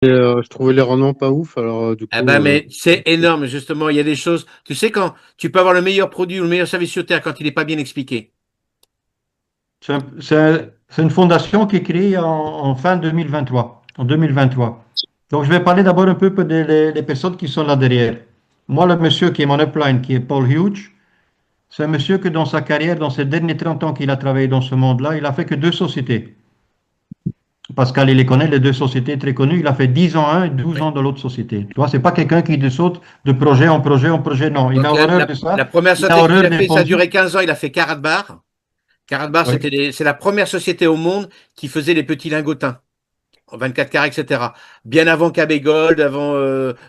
Je trouvais les rendements pas ouf, alors du Ah coup, ben, mais c'est énorme, justement. Il y a des choses. Tu sais, quand tu peux avoir le meilleur produit ou le meilleur service sur Terre quand il n'est pas bien expliqué. C'est une fondation qui est créée en fin 2023, en 2023. Donc, je vais parler d'abord un peu des personnes qui sont là derrière. Moi, le monsieur qui est mon upline, qui est Paul Hughes, c'est un monsieur que dans sa carrière, dans ces derniers 30 ans qu'il a travaillé dans ce monde-là, il a fait que deux sociétés. Pascal, il les connaît, les deux sociétés très connues. Il a fait 10 ans un et 12 Ouais. ans de l'autre société. Tu vois, c'est pas quelqu'un qui saute de projet en projet en projet. Non, il Donc, a horreur de la ça. première Il a société qu'il horreur a des fait, ça a Ponzi. duré 15 ans. Il a fait Karatbar. Karatbar, Oui. c'est la première société au monde qui faisait les petits lingotins en 24 carats, etc. Bien avant KB Gold, avant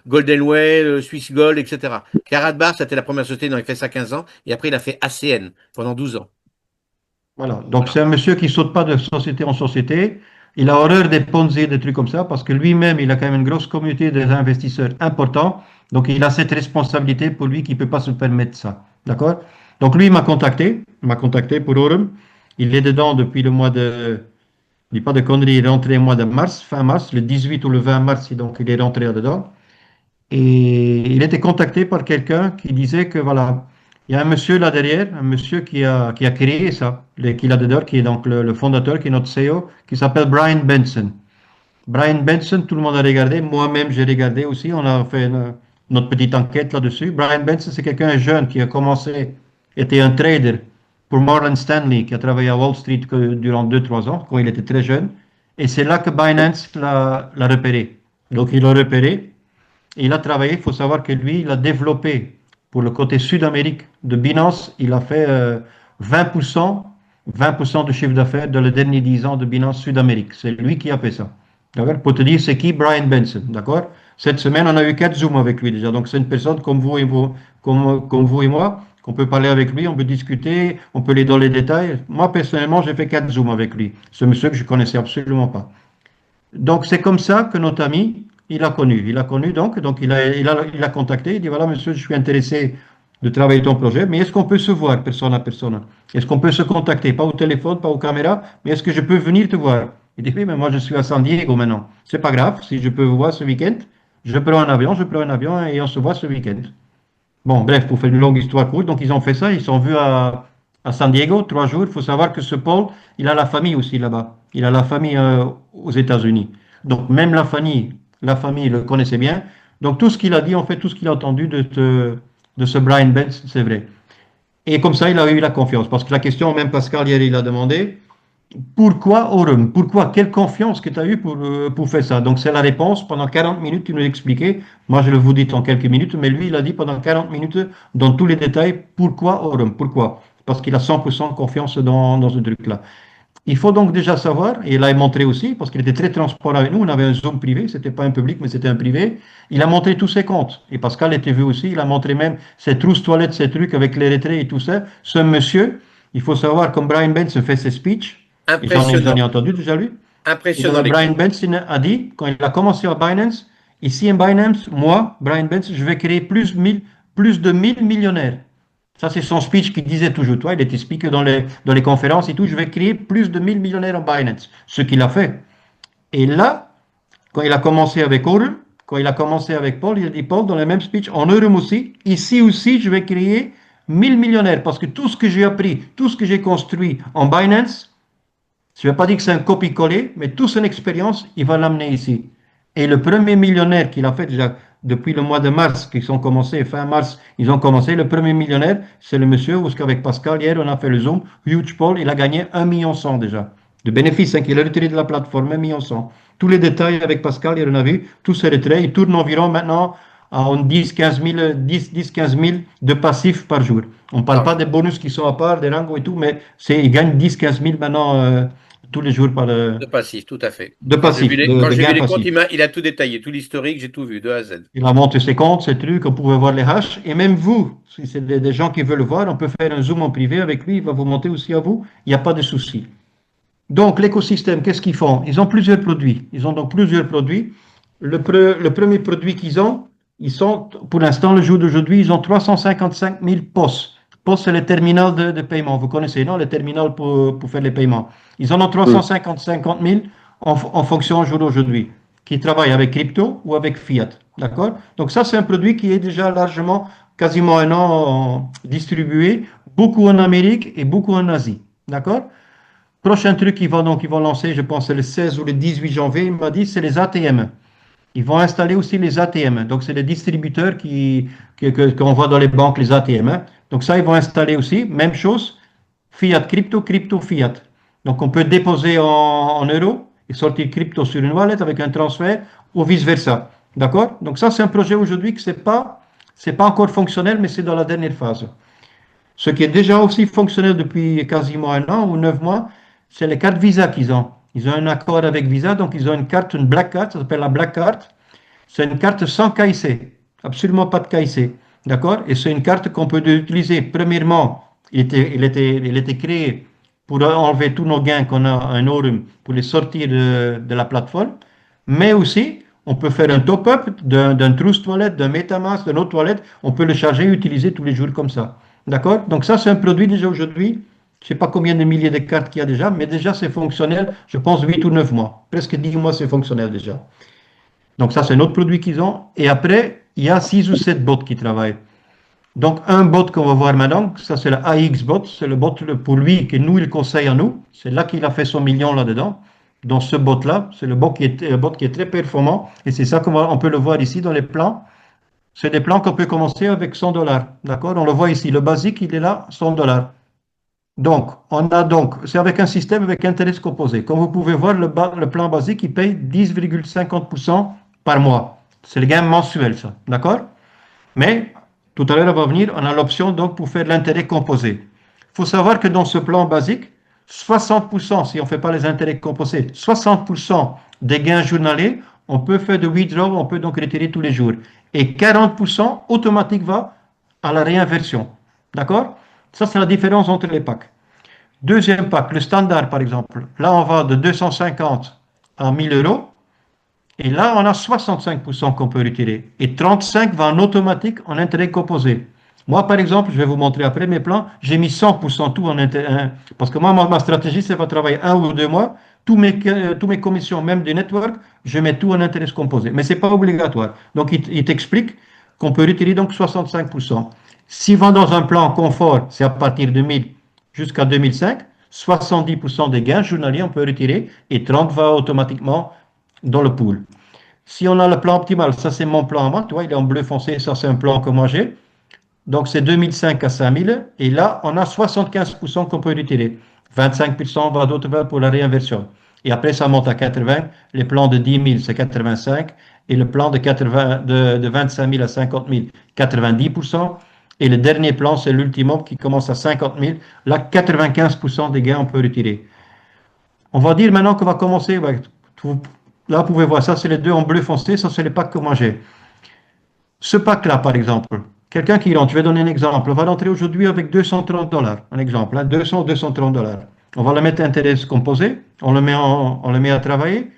Golden Way, Swiss Gold, etc. Karatbar, c'était la première société. Donc, il a fait ça 15 ans. Et après, il a fait ACN pendant 12 ans. Voilà. Donc, Voilà. c'est un monsieur qui saute pas de société en société. Il a horreur des Ponzi, des trucs comme ça, parce que lui-même, il a quand même une grosse communauté des investisseurs importants. Donc, il a cette responsabilité pour lui qui ne peut pas se permettre ça. D'accord? Donc, lui, il m'a contacté. Il m'a contacté pour Aurum. Il est dedans depuis le mois de. Je dis pas de conneries, il est rentré au mois de mars, fin mars, le 18 ou le 20 mars, donc il est rentré là-dedans. Et il était contacté par quelqu'un qui disait que voilà, il y a un monsieur là derrière, un monsieur qui a créé ça, qui est là-dedans, qui est donc le fondateur, qui est notre CEO, qui s'appelle Brian Benson. Brian Benson, tout le monde a regardé, moi-même j'ai regardé aussi, on a fait notre petite enquête là-dessus. Brian Benson, c'est quelqu'un jeune qui a commencé, était un trader pour Morgan Stanley, qui a travaillé à Wall Street durant 2 3 ans, quand il était très jeune. Et c'est là que Binance l'a repéré. Donc il l'a repéré, et il a travaillé, il faut savoir que lui, il a développé pour le côté Sud-Amérique de Binance, il a fait 20%, 20% de chiffre d'affaires dans les derniers 10 ans de Binance Sud-Amérique. C'est lui qui a fait ça. D'accord? Pour te dire, c'est qui Brian Benson. D'accord? Cette semaine, on a eu 4 Zooms avec lui déjà. Donc, c'est une personne comme vous et moi, qu'on peut parler avec lui, on peut discuter, on peut aller dans les détails. Moi, personnellement, j'ai fait 4 Zooms avec lui. Ce monsieur que je connaissais absolument pas. Donc, c'est comme ça que notre ami, il a connu. Il a connu donc il a contacté. Il dit, voilà, monsieur, je suis intéressé de travailler ton projet, mais est-ce qu'on peut se voir personne à personne? Est-ce qu'on peut se contacter? Pas au téléphone, pas aux caméras, mais est-ce que je peux venir te voir? Il dit, oui, mais moi, je suis à San Diego maintenant. C'est pas grave, si je peux vous voir ce week-end, je prends un avion et on se voit ce week-end. Bon, bref, pour faire une longue histoire courte, donc ils ont fait ça, ils sont vus à San Diego, 3 jours. Il faut savoir que ce Paul, il a la famille aussi là-bas. Il a la famille aux États-Unis. Donc même la famille le connaissait bien. Donc tout ce qu'il a dit, en fait, tout ce qu'il a entendu de ce Brian Benz, c'est vrai. Et comme ça, il a eu la confiance. Parce que la question, même Pascal hier, il a demandé, pourquoi Aurum? Pourquoi? Quelle confiance que tu as eue pour faire ça? Donc, c'est la réponse. Pendant 40 minutes, tu nous expliquais. Moi, je le vous dis en quelques minutes, mais lui, il a dit pendant 40 minutes, dans tous les détails, pourquoi Aurum? Pourquoi? Parce qu'il a 100% confiance dans ce truc-là. Il faut donc déjà savoir, et il a montré aussi, parce qu'il était très transparent avec nous, on avait un Zoom privé, c'était pas un public, mais c'était un privé. Il a montré tous ses comptes. Et Pascal était vu aussi, il a montré même ses trousses toilettes, ses trucs avec les retraits et tout ça. Ce monsieur, il faut savoir, comme Brian Benson fait ses speeches, et j'en ai Impressionnant. entendu déjà lui, et Impressionnant donc Brian l'équipe. Benson a dit, quand il a commencé à Binance, ici en Binance, moi, Brian Benson, je vais créer plus de 1000 millionnaires. Ça, c'est son speech qu'il disait toujours. Toi, il était speaker dans les conférences et tout. Je vais créer plus de 1000 millionnaires en Binance. Ce qu'il a fait. Et là, quand il a commencé avec Aurum, quand il a commencé avec Paul, il a dit, Paul, dans le même speech, en Aurum aussi, ici aussi, je vais créer 1000 millionnaires. Parce que tout ce que j'ai appris, tout ce que j'ai construit en Binance, je ne vais pas dire que c'est un copie-coller, mais toute son expérience, il va l'amener ici. Et le premier millionnaire qu'il a fait déjà depuis le mois de mars, qu'ils ont commencé, fin mars, ils ont commencé, le premier millionnaire, c'est le monsieur, parce qu'avec Pascal, hier, on a fait le Zoom, Huge Paul, il a gagné 1,1 million déjà. De bénéfices hein, qu'il a retiré de la plateforme, 1,1 million. Tous les détails avec Pascal, hier, on a vu, tous ces retraits, il tourne environ maintenant à 10 15 000 de passifs par jour. On ne parle Alors, pas des bonus qui sont à part, des rangos et tout, mais il gagne 10 15 000 maintenant tous les jours de passif, tout à fait. de passifs, Quand de j'ai vu gains les comptes, passifs. il a tout détaillé, tout l'historique, j'ai tout vu, de A à Z. Il a monté ses comptes, ses trucs, on pouvait voir les hash. Et même vous, si c'est des gens qui veulent voir, on peut faire un zoom en privé avec lui, il va vous monter aussi à vous, il n'y a pas de souci. Donc l'écosystème, qu'est-ce qu'ils font? Ils ont plusieurs produits. Ils ont donc plusieurs produits. Le premier produit qu'ils ont, ils sont, pour l'instant, le jour d'aujourd'hui, ils ont 355 000 POS. POS, c'est le terminal de paiement. Vous connaissez, non? Le terminal pour faire les paiements. Ils en ont Hmm. 350 000 en fonction au jour d'aujourd'hui. qui travaillent avec crypto ou avec fiat. D'accord? Donc ça, c'est un produit qui est déjà largement, quasiment un an distribué, beaucoup en Amérique et beaucoup en Asie. D'accord? Prochain truc qu'ils vont lancer, je pense, c'est le 16 ou le 18 janvier, il m'a dit, c'est les ATM. Ils vont installer aussi les ATM. Donc, c'est les distributeurs qu'on voit dans les banques, les ATM. Hein. Donc, ça, ils vont installer aussi. Même chose, fiat, crypto, crypto, fiat. Donc, on peut déposer en euros et sortir crypto sur une wallet avec un transfert ou vice-versa. D'accord? Donc, ça, c'est un projet aujourd'hui que c'est pas encore fonctionnel, mais c'est dans la dernière phase. Ce qui est déjà aussi fonctionnel depuis quasiment un an ou 9 mois, c'est les cartes Visa qu'ils ont. Ils ont un accord avec Visa, donc ils ont une carte, une black card, ça s'appelle la black card. C'est une carte sans KIC, absolument pas de KIC. D'accord? Et c'est une carte qu'on peut utiliser. Premièrement, il était créé pour enlever tous nos gains qu'on a en Aurum, pour les sortir de la plateforme. Mais aussi, on peut faire un top-up d'un Trust Wallet, d'un MetaMask, d'une autre wallet. On peut le charger et utiliser tous les jours comme ça. D'accord? Donc ça, c'est un produit déjà aujourd'hui. Je ne sais pas combien de milliers de cartes qu'il y a déjà, mais déjà c'est fonctionnel, je pense 8 ou 9 mois. Presque 10 mois, c'est fonctionnel déjà. Donc ça, c'est un autre produit qu'ils ont. Et après, il y a 6 ou 7 bots qui travaillent. Donc un bot qu'on va voir maintenant, ça c'est le AX bot, c'est le bot pour lui que nous, il conseille à nous. C'est là qu'il a fait son million là-dedans. Dans ce bot-là, c'est le bot qui est très performant. Et c'est ça qu'on peut le voir ici dans les plans. C'est des plans qu'on peut commencer avec 100 $. D'accord? On le voit ici. Le basique, il est là, 100 $. Donc, c'est avec un système avec intérêt composé. Comme vous pouvez voir, le plan basique, il paye 10,50% par mois. C'est le gain mensuel, ça. D'accord? Mais, tout à l'heure, on va venir, on a l'option donc pour faire l'intérêt composé. Il faut savoir que dans ce plan basique, 60%, si on ne fait pas les intérêts composés, 60% des gains journaliers, on peut faire de withdrawal, on peut donc retirer tous les jours. Et 40% automatique va à la réinversion. D'accord? Ça, c'est la différence entre les packs. Deuxième pack, le standard par exemple. Là, on va de 250 à 1000 euros. Et là, on a 65% qu'on peut retirer. Et 35 va en automatique en intérêt composé. Moi, par exemple, je vais vous montrer après mes plans, j'ai mis 100% tout en intérêt. Parce que moi, ma stratégie, c'est de travailler 1 ou 2 mois. Tous mes commissions, même des networks, je mets tout en intérêt composé. Mais ce n'est pas obligatoire. Donc, il t'explique qu'on peut retirer donc 65%. Si va dans un plan confort, c'est à partir de 1000 jusqu'à 2005, 70% des gains journaliers, on peut retirer et 30 va automatiquement dans le pool. Si on a le plan optimal, ça c'est mon plan à moi, tu vois, il est en bleu foncé, ça c'est un plan que moi j'ai. Donc c'est 2005 à 5000 et là on a 75% qu'on peut retirer. 25% va d'autre part pour la réinversion. Et après ça monte à 80, les plans de 10 000 c'est 85 et le plan de 25 000 à 50 000, 90%. Et le dernier plan, c'est l'ultimum qui commence à 50 000. Là, 95% des gains, on peut retirer. On va dire maintenant qu'on va commencer. Là, vous pouvez voir ça, c'est les deux en bleu foncé. Ça, c'est les packs que moi j'ai. Ce pack-là, par exemple, quelqu'un qui rentre, je vais donner un exemple. On va rentrer aujourd'hui avec 230 $. Un exemple, hein, 200 ou 230 $. On va le mettre à intérêt composé. On le met à travailler.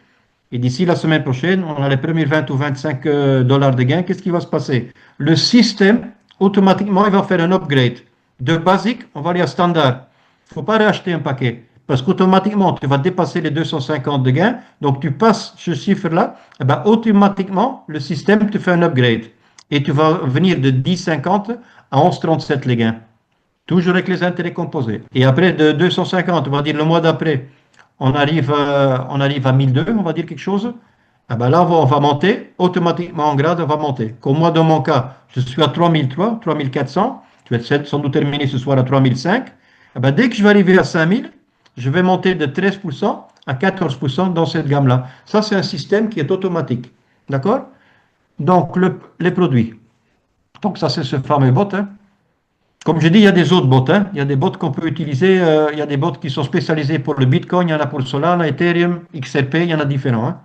Et d'ici la semaine prochaine, on a les premiers 20 ou 25 $ de gains. Qu'est-ce qui va se passer? Le système, automatiquement, il va faire un upgrade. De basique, on va aller à standard. Il ne faut pas racheter un paquet. Parce qu'automatiquement, tu vas dépasser les 250 de gains. Donc, tu passes ce chiffre-là. Et ben, automatiquement, le système te fait un upgrade. Et tu vas venir de 10,50 à 11,37 les gains. Toujours avec les intérêts composés. Et après, de 250, on va dire le mois d'après, on arrive à 1002, on va dire quelque chose. Ah ben là, on va monter, automatiquement en grade, on va monter. Comme moi, dans mon cas, je suis à 3003, 3400, je vais sans doute terminer ce soir à 3005. Ah ben dès que je vais arriver à 5000, je vais monter de 13% à 14% dans cette gamme-là. Ça, c'est un système qui est automatique. D'accord? Donc, les produits. Donc, ça, c'est ce fameux bot. Hein. Comme je dis, il y a des autres bots. Hein. Il y a des bots qu'on peut utiliser. Il y a des bots qui sont spécialisés pour le Bitcoin. Il y en a pour Solana, Ethereum, XRP. Il y en a différents. Hein.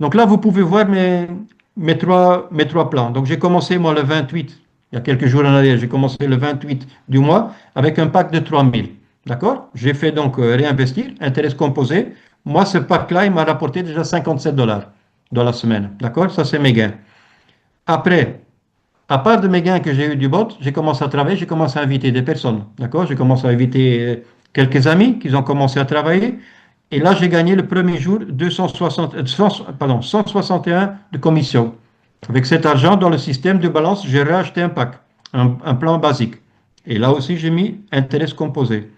Donc là, vous pouvez voir mes trois plans. Donc j'ai commencé, moi, le 28. Il y a quelques jours en arrière, j'ai commencé le 28 du mois avec un pack de 3000. D'accord? J'ai fait donc réinvestir, intérêt composé. Moi, ce pack-là, il m'a rapporté déjà 57 $ dans la semaine. D'accord? Ça, c'est mes gains. Après, à part de mes gains que j'ai eu du bot, j'ai commencé à travailler, j'ai commencé à inviter des personnes. D'accord? J'ai commencé à inviter quelques amis qui ont commencé à travailler. Et là, j'ai gagné le premier jour 161 de commission. Avec cet argent, dans le système de balance, j'ai racheté un pack, un plan basique. Et là aussi, j'ai mis intérêt composé.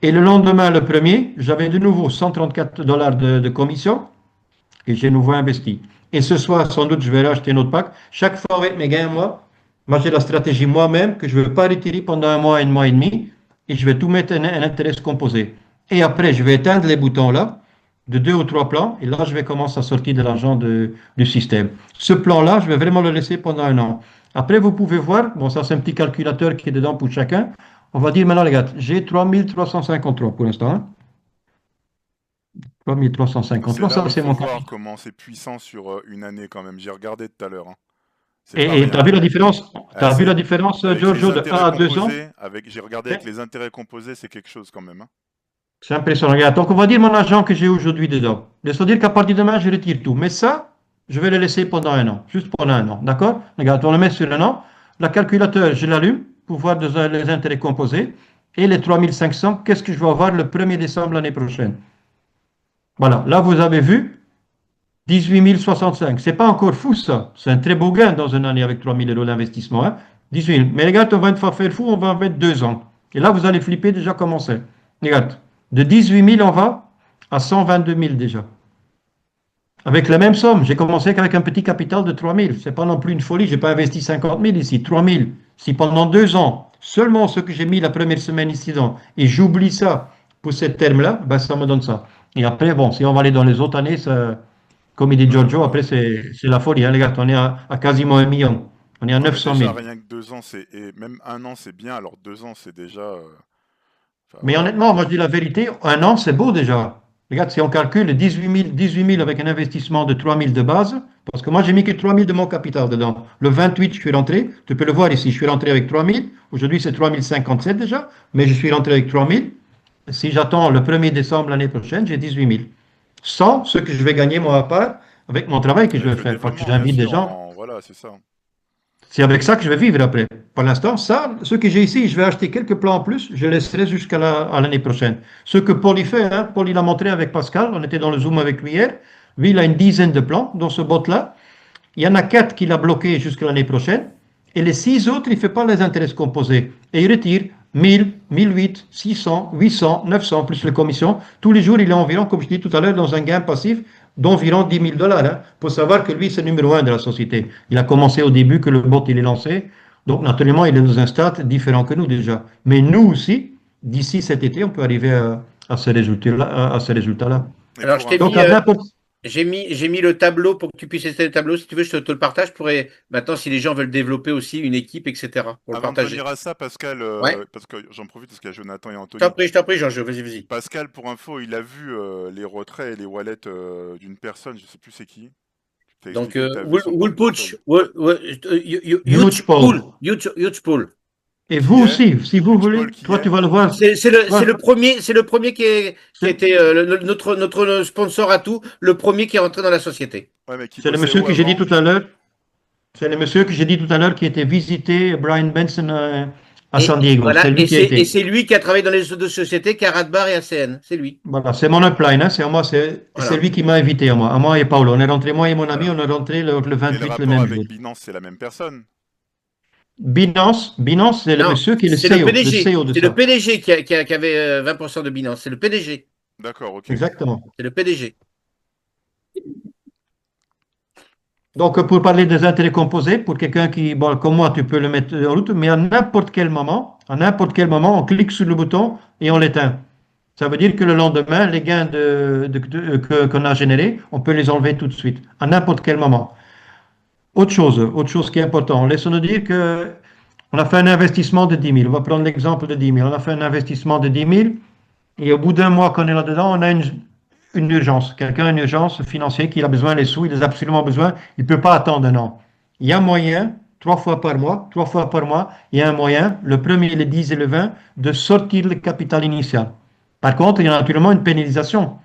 Et le lendemain, le premier, j'avais de nouveau 134 dollars de commission et j'ai nouveau investi. Et ce soir, sans doute, je vais racheter un autre pack. Chaque fois avec mes gains, moi j'ai la stratégie moi-même que je ne veux pas retirer pendant un mois et demi et je vais tout mettre en intérêt composé. Et après, je vais éteindre les boutons là, de 2 ou 3 plans, et là, je vais commencer à sortir de l'argent du système. Ce plan-là, je vais vraiment le laisser pendant un an. Après, vous pouvez voir, bon, ça c'est un petit calculateur qui est dedans pour chacun. On va dire maintenant, les gars, j'ai 3353 pour l'instant. Hein. Donc c'est 3353, là ça où il c'est faut mon voir capital. comment c'est puissant sur une année quand même. J'ai regardé tout à l'heure, hein. C'est pas Et tu as rien. vu la différence? Tu as vu C'est la différence, avec Giorgio, les de 1 intérêts à 2 ans? composés, j'ai regardé avec les intérêts composés, c'est quelque chose quand même, hein. C'est impressionnant. Regarde, donc on va dire mon argent que j'ai aujourd'hui dedans. C'est-à-dire qu'à partir de demain, je retire tout. Mais ça, je vais le laisser pendant un an, juste pendant un an. D'accord? Regarde, on le met sur un an. La calculateur, je l'allume pour voir les intérêts composés. Et les 3500, qu'est-ce que je vais avoir le 1er décembre l'année prochaine? Voilà, là vous avez vu, 18 065. C'est pas encore fou ça. C'est un très beau gain dans une année avec 3 000 euros d'investissement. Hein? 18 000. Mais regarde, on va une fois faire fou, on va en mettre 2 ans. Et là, vous allez flipper déjà commencer. Regarde, de 18 000, on va à 122 000 déjà. Avec la même somme, j'ai commencé avec un petit capital de 3 000. Ce n'est pas non plus une folie, je n'ai pas investi 50 000 ici, 3 000. Si pendant 2 ans, seulement ce que j'ai mis la première semaine ici, et j'oublie ça pour ce terme-là, ben ça me donne ça. Et après, bon, si on va aller dans les autres années, ça, comme il dit Giorgio, après c'est la folie. Hein, les gars, on est à quasiment 1 million. On est à Non, mais 900 déjà, 000. rien que 2 ans, et même un an, c'est bien. Alors 2 ans, c'est déjà. Enfin, Mais voilà. honnêtement, moi je dis la vérité, un an c'est beau déjà. Regarde, si on calcule 18 000 avec un investissement de 3 000 de base, parce que moi j'ai mis que 3 000 de mon capital dedans. Le 28, je suis rentré, tu peux le voir ici, je suis rentré avec 3 000. Aujourd'hui c'est 3 057 déjà, mais je suis rentré avec 3 000. Si j'attends le 1er décembre l'année prochaine, j'ai 18 000. Sans ce que je vais gagner moi à part avec mon travail que je vais Avec le faire. Parce que développement, bien j'invite des sûr. gens. Voilà, c'est ça. C'est avec ça que je vais vivre après. Pour l'instant, ça, ce que j'ai ici, je vais acheter quelques plans en plus, je laisserai jusqu'à l'année prochaine. Ce que Paul y fait, hein, Paul il a montré avec Pascal, on était dans le Zoom avec lui hier, lui il a une dizaine de plans dans ce bot-là, il y en a 4 qu'il a bloqués jusqu'à l'année prochaine, et les 6 autres, il ne fait pas les intérêts composés, et il retire 1000, 1008, 600, 800, 900, plus les commissions. Tous les jours, il est environ, comme je dis tout à l'heure, dans un gain passif d'environ 10 000 dollars. Hein. Pour savoir que lui, c'est le numéro 1 de la société. Il a commencé au début que le bot, il est lancé. Donc, naturellement, il est dans un stade différent que nous déjà. Mais nous aussi, d'ici cet été, on peut arriver à ces résultats-là. À ces résultats-là. Alors, je t'ai Donc, mis, à n'importe j'ai mis le tableau pour que tu puisses essayer le tableau. Si tu veux, je te le partage. Je pourrais, maintenant, si les gens veulent développer aussi une équipe, etc., pour le Avant de partager. venir à ça, Pascal, Ouais. parce que j'en profite parce qu'il y a Jonathan et Je Anthony. t'en prie, Jean-Jo, vas-y. Pascal, pour info, il a vu les retraits et les wallets d'une personne, je sais plus c'est qui. Tu t'as Donc, expliqué que t'as vu son Woolpooch, portefeuille. Huge Paul. Huge Pool. Et Qui vous est aussi, si vous Huge voulez, Paul qui toi, est tu vas le voir. C'est Toi, le premier qui a c'est été notre sponsor à tout, le premier qui est rentré dans la société. Ouais, mais qui c'est le bossait monsieur où que j'ai dit avant? tout à l'heure. C'est le monsieur que j'ai dit tout à l'heure qui était visité Brian Benson à San Et Diego. voilà, C'est lui qui a été. c'est lui qui a travaillé dans les deux sociétés, Karatbar et ACN. C'est lui. Voilà, c'est mon upline, hein, c'est moi, c'est Voilà. lui qui m'a invité à moi et Paolo. On est rentré, moi et mon ami, Voilà. on est rentré le Et le 28 le rapport même avec jour. Binance, c'est la même personne. Binance, c'est le Non, monsieur qui est c'est le le PDG. CEO de C'est le ça. PDG qui avait 20% de Binance. C'est le PDG. D'accord, ok. Exactement. C'est le PDG. Donc, pour parler des intérêts composés, pour quelqu'un qui, bon, comme moi, tu peux le mettre en route, mais à n'importe quel moment, on clique sur le bouton et on l'éteint. Ça veut dire que le lendemain, les gains qu'on a générés, on peut les enlever tout de suite, à n'importe quel moment. Autre chose qui est important, laissons-nous dire que on a fait un investissement de 10 000. On va prendre l'exemple de 10 000. On a fait un investissement de 10 000 et au bout d'un mois qu'on est là-dedans, on a une urgence. Quelqu'un a une urgence financière, qui a besoin des sous, il a absolument besoin, il ne peut pas attendre un an. Il y a un moyen, 3 fois par mois, il y a un moyen, le premier, le 10 et le 20, de sortir le capital initial. Par contre, il y a naturellement une pénalisation.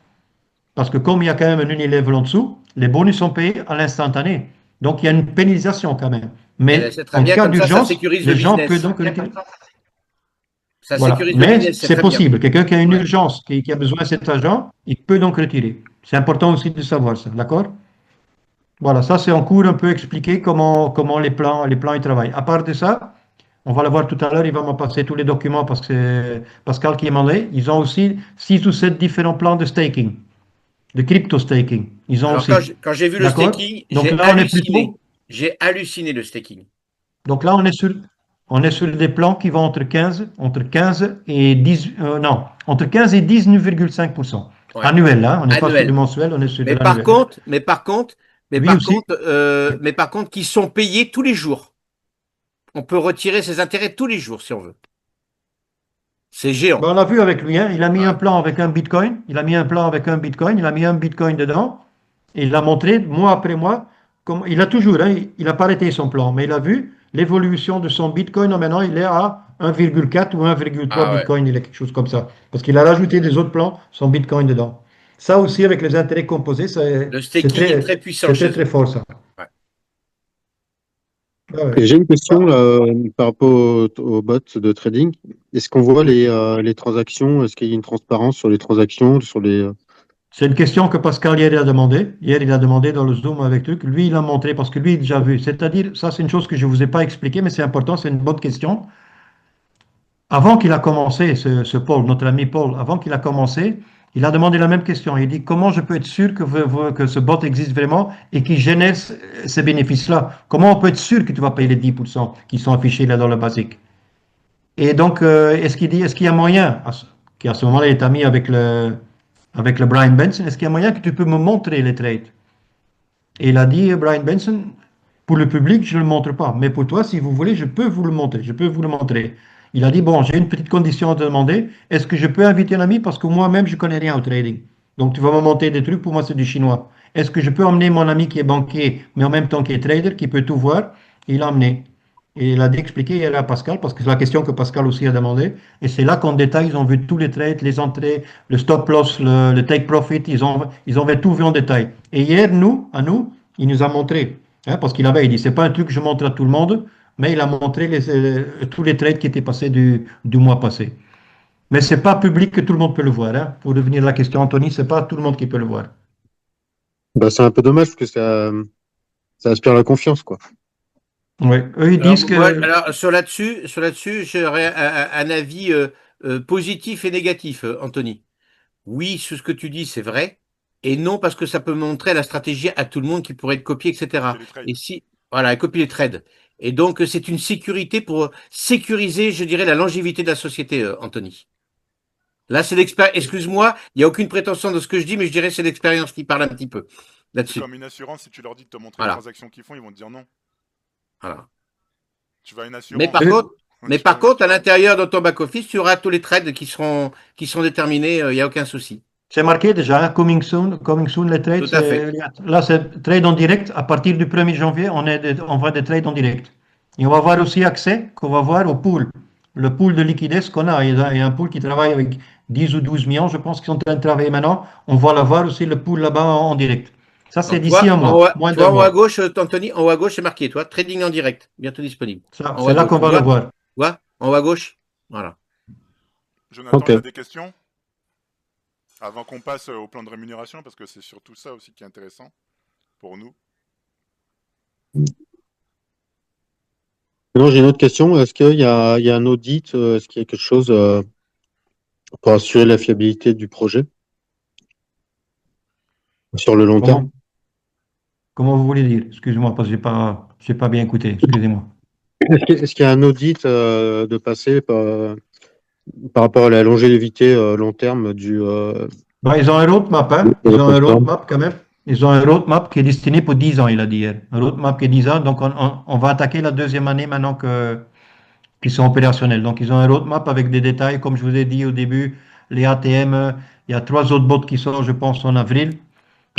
Parce que comme il y a quand même un Unilever en dessous, les bonus sont payés à l'instantané. Donc il y a une pénalisation quand même. Mais C'est très en bien, cas comme ça d'urgence, sécurise les le gens business. peuvent donc... Ça Voilà. sécurise le Mais business, c'est c'est très bien. possible. Quelqu'un qui a une Ouais. urgence, qui a besoin de cet argent, il peut donc retirer. C'est important aussi de savoir ça, d'accord? Voilà, ça c'est en cours un peu expliqué comment les plans ils travaillent. À part de ça, on va le voir tout à l'heure, il va me passer tous les documents parce que c'est Pascal qui m'a demandé. Ils ont aussi 6 ou 7 différents plans de staking, de crypto staking. Ils ont Alors, aussi. quand j'ai vu le D'accord? staking, Donc j'ai là, on est halluciné. plutôt. J'ai halluciné le staking. Donc là, on est sur des plans qui vont entre 15 et 10, non, entre 15 et 19,5%. Ouais. Annuel, hein, on n'est pas sur du Annuel. mensuel, on est sur de Mais par l'annuel, hein. contre, mais par contre, mais Lui par aussi. contre, mais par contre, qui sont payés tous les jours. On peut retirer ses intérêts tous les jours si on veut. C'est géant. Ben, on l'a vu avec lui, hein, il a mis un Ouais. plan avec un Bitcoin, il a mis un plan avec un Bitcoin, il a mis un Bitcoin dedans, et il l'a montré mois après mois. Il a toujours, hein, il n'a pas arrêté son plan, mais il a vu l'évolution de son Bitcoin. Maintenant, il est à 1,4 ou 1,3 Ah ouais. Bitcoin, il est quelque chose comme ça. Parce qu'il a rajouté des autres plans, son Bitcoin dedans. Ça aussi, avec les intérêts composés, c'est Le c'est staking est très, très puissant c'est très, chez très eux. fort, ça. Ah ouais. Et j'ai une question Ah, là, par rapport au bot de trading. Est-ce qu'on voit oui. les transactions? Est-ce qu'il y a une transparence sur les transactions, sur les... C'est une question que Pascal hier il a demandé. Hier, il a demandé dans le Zoom avec truc. Lui, il a montré parce que lui, il a déjà vu. C'est-à-dire, ça, c'est une chose que je ne vous ai pas expliqué, mais c'est important, c'est une bonne question. Avant qu'il a commencé, ce Paul, notre ami Paul, avant qu'il a commencé, il a demandé la même question. Il dit, comment je peux être sûr que ce bot existe vraiment et qu'il génère ces bénéfices-là? Comment on peut être sûr que tu vas payer les 10% qui sont affichés là dans le basique? Et donc, est-ce qu'il y a moyen, qui à ce moment-là est ami avec le Brian Benson, est-ce qu'il y a moyen que tu peux me montrer les trades? Et il a dit, Brian Benson, pour le public, je ne le montre pas. Mais pour toi, si vous voulez, je peux vous le montrer. Je peux vous le montrer. Il a dit, bon, j'ai une petite condition à te demander. Est-ce que je peux inviter un ami? Parce que moi-même, je ne connais rien au trading. Donc, tu vas me monter des trucs. Pour moi, c'est du chinois. Est-ce que je peux emmener mon ami qui est banquier, mais en même temps qui est trader, qui peut tout voir? Il l'a emmené. Et il a expliqué hier à Pascal, parce que c'est la question que Pascal aussi a demandé. Et c'est là qu'en détail, ils ont vu tous les trades, les entrées, le stop loss, le take profit. Ils ont vu tout vu en détail. Et hier, il nous a montré. Hein, parce il dit, c'est pas un truc que je montre à tout le monde, mais il a montré tous les trades qui étaient passés du mois passé. Mais c'est pas public que tout le monde peut le voir. Hein. Pour revenir à la question, Anthony, c'est pas tout le monde qui peut le voir. Bah, c'est un peu dommage parce que ça aspire la confiance, quoi. Oui, eux, ils Alors, disent moi, que. alors sur là-dessus, j'aurais un avis positif et négatif, Anthony. Oui, sur ce que tu dis, c'est vrai. Et non, parce que ça peut montrer la stratégie à tout le monde qui pourrait être copiée, etc. Copier les trades. Et si, voilà, copier les trades. Et donc, c'est une sécurité pour sécuriser, je dirais, la longévité de la société, Anthony. Là, c'est l'expérience. Excuse-moi, il n'y a aucune prétention de ce que je dis, mais je dirais que c'est l'expérience qui parle un petit peu C'est là-dessus. comme une assurance, si tu leur dis de te montrer les Voilà. transactions qu'ils font, ils vont te dire non. Voilà. Tu vas à une Mais assurance. par Eux, contre, mais Tu vas à par une contre, à assurance. l'intérieur de ton back-office, tu auras tous les trades qui sont déterminés, il n'y a aucun souci. c'est marqué déjà, hein, coming soon, les trades. Tout à fait. Là, c'est trade en direct. À partir du 1er janvier, on voit des trades en direct. Et on va avoir aussi accès qu'on va voir au pool. Le pool de liquidez qu'on a. Il y a un pool qui travaille avec 10 ou 12 millions, je pense, qui sont en train de travailler maintenant. On va l'avoir aussi, le pool là-bas en direct. Ça, c'est Donc, d'ici un mois, moins tu d'un vois, en haut à mois. gauche, Anthony, en haut à gauche, c'est marqué, toi, trading en direct, bientôt disponible. Ça, En haut c'est à là gauche, qu'on tu va le vois? Tu voir. vois? En haut à gauche? Voilà. Jonathan, Ok. tu as des questions? Avant qu'on passe au plan de rémunération, parce que c'est surtout ça aussi qui est intéressant pour nous. Maintenant, j'ai une autre question. Est-ce qu'il y a un audit? Est-ce qu'il y a quelque chose pour assurer la fiabilité du projet sur le long terme? Comment vous voulez dire? Excusez-moi, parce que j'ai pas bien écouté. Excusez-moi. Est-ce qu'il y a un audit de passer par rapport à la longévité long terme Ben, ils ont un roadmap, de hein. Ils votre ont un plateforme? roadmap quand même. Ils ont un roadmap qui est destiné pour 10 ans, il a dit hier. Un roadmap qui est 10 ans, donc on va attaquer la deuxième année maintenant qu'ils sont opérationnels. Donc ils ont un roadmap avec des détails, comme je vous ai dit au début, les ATM, il y a 3 autres bots qui sortent, je pense, en avril.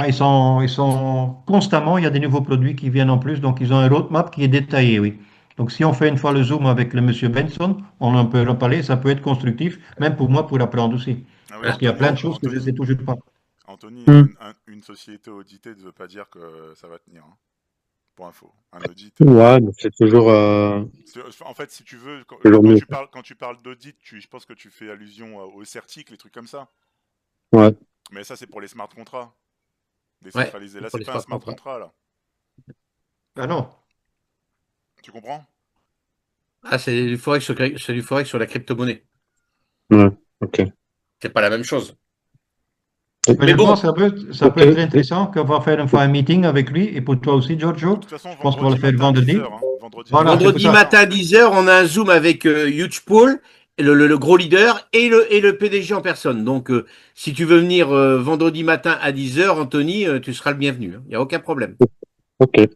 Enfin, ils sont constamment, il y a des nouveaux produits qui viennent en plus, donc ils ont un roadmap qui est détaillé, oui. Donc si on fait une fois le zoom avec le monsieur Benson, on en peut reparler, ça peut être constructif, même pour moi pour apprendre aussi. Ah oui, Parce qu'il y a plein de choses que je ne sais Anthony, toujours pas. Anthony, Hmm. une société auditée ne veut pas dire que ça va tenir. Hein. pour info. Un audit. Ouais, mais c'est toujours. En fait, si tu veux, Toujours mieux. quand tu parles d'audit, je pense que tu fais allusion aux certiques, les trucs comme ça. Ouais. Mais ça, c'est pour les smart contrats. Ouais, Décentralisés. Là, pour c'est les pas un smart smart contrats. contrat, là. Ah non. Tu comprends? Ah, c'est du forex sur la crypto-monnaie. Ouais. Ok. C'est pas la même chose. Mais Mais je bon, pense que ça peut être intéressant qu'on va faire une fois un meeting avec lui et pour toi aussi, De Giorgio. toute façon, Je pense qu'on va le vendredi faire matin, vendredi. 10h. Hein. Vendredi Voilà, 10h. c'est pour vendredi ça. matin 10h, on a un Zoom avec Huge Paul, le gros leader, et le PDG en personne. Donc, si tu veux venir vendredi matin à 10h, Anthony, tu seras le bienvenu. Il n'y a aucun problème. Ok. Et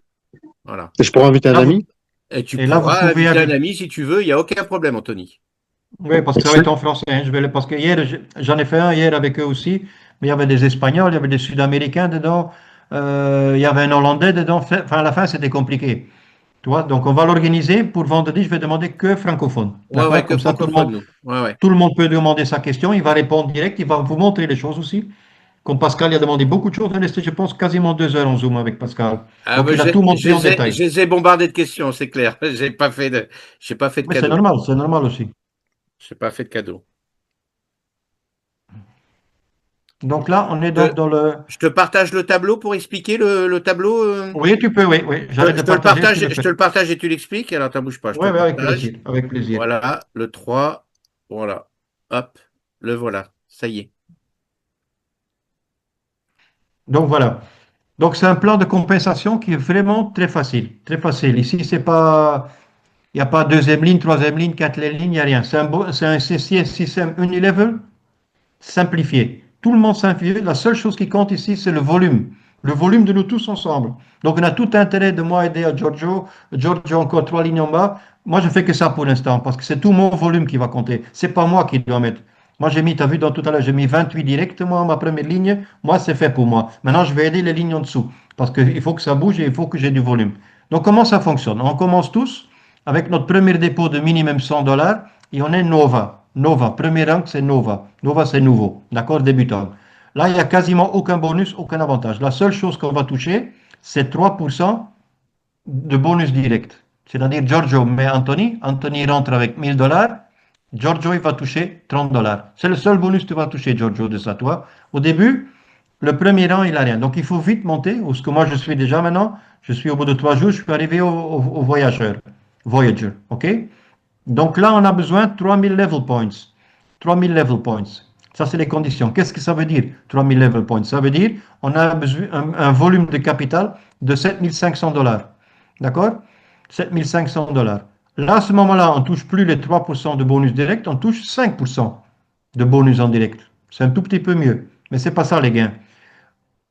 Voilà. je pourrais inviter un Là, ami? Et tu et là, vous pourras pouvez inviter un inviter. ami si tu veux, il n'y a aucun problème, Anthony. Oui, parce que ça va être en français. Hein. Parce que hier, j'en ai fait un hier avec eux aussi, mais il y avait des Espagnols, il y avait des Sud-Américains dedans, il y avait un Hollandais dedans. Enfin, à la fin, c'était compliqué. Tu vois? Donc, on va l'organiser pour vendredi. Je vais demander que francophone. Ouais, ouais, D'accord? que Comme ça, francophone, nous. Ouais, ouais. tout le monde peut demander sa question. Il va répondre direct. Il va vous montrer les choses aussi. Comme Pascal, il a demandé beaucoup de choses. On est resté, je pense, quasiment 2 heures en Zoom avec Pascal. Ah, Donc, ben, il a tout montré en détail. je les ai bombardés de questions, c'est clair. J'ai pas fait de Mais cadeau. c'est normal aussi. J'ai pas fait de cadeau. Donc là, on est Je, donc dans le. je te partage le tableau pour expliquer le tableau. Oui, tu peux, oui, oui. J'allais te partager, je te le Je fais. te le partage et tu l'expliques. Alors, t'en bouge pas, je te Oui, le oui, avec partage. plaisir, avec plaisir. Voilà, le 3. Voilà. Hop, le voilà. Ça y est. Donc voilà. Donc c'est un plan de compensation qui est vraiment très facile, très facile. Ici, c'est pas, il n'y a pas deuxième ligne, troisième ligne, quatrième ligne, il n'y a rien. C'est un système unilevel simplifié. Tout le monde simplifié. La seule chose qui compte ici, c'est le volume. Le volume de nous tous ensemble. Donc, on a tout intérêt de moi aider à Giorgio. Giorgio, encore 3 lignes en bas. Moi, je fais que ça pour l'instant parce que c'est tout mon volume qui va compter. C'est pas moi qui dois mettre. Moi, j'ai mis, tu as vu dans tout à l'heure, j'ai mis 28 directement ma première ligne. Moi, c'est fait pour moi. Maintenant, je vais aider les lignes en dessous parce qu'il faut que ça bouge et il faut que j'ai du volume. Donc, comment ça fonctionne? On commence tous avec notre premier dépôt de minimum 100 dollars et on est Nova. Nova, premier rang, c'est Nova. Nova, c'est nouveau, d'accord, débutant. Là, il n'y a quasiment aucun bonus, aucun avantage. La seule chose qu'on va toucher, c'est 3% de bonus direct. C'est-à-dire, Giorgio met Anthony, Anthony rentre avec 1000 dollars, Giorgio, il va toucher 30 dollars. C'est le seul bonus que tu vas toucher, Giorgio, de ça, toi. Au début, le premier rang, il n'a rien. Donc, il faut vite monter, ou ce que moi, je suis déjà maintenant. Je suis au bout de 3 jours, je suis arrivé au voyageur, Voyager, ok? Donc là, on a besoin de 3000 level points. 3000 level points. Ça, c'est les conditions. Qu'est-ce que ça veut dire, 3000 level points? Ça veut dire on a besoin un volume de capital de 7500 dollars. D'accord? 7500 dollars. Là, à ce moment-là, on ne touche plus les 3% de bonus direct, on touche 5% de bonus en direct. C'est un tout petit peu mieux. Mais ce n'est pas ça les gains.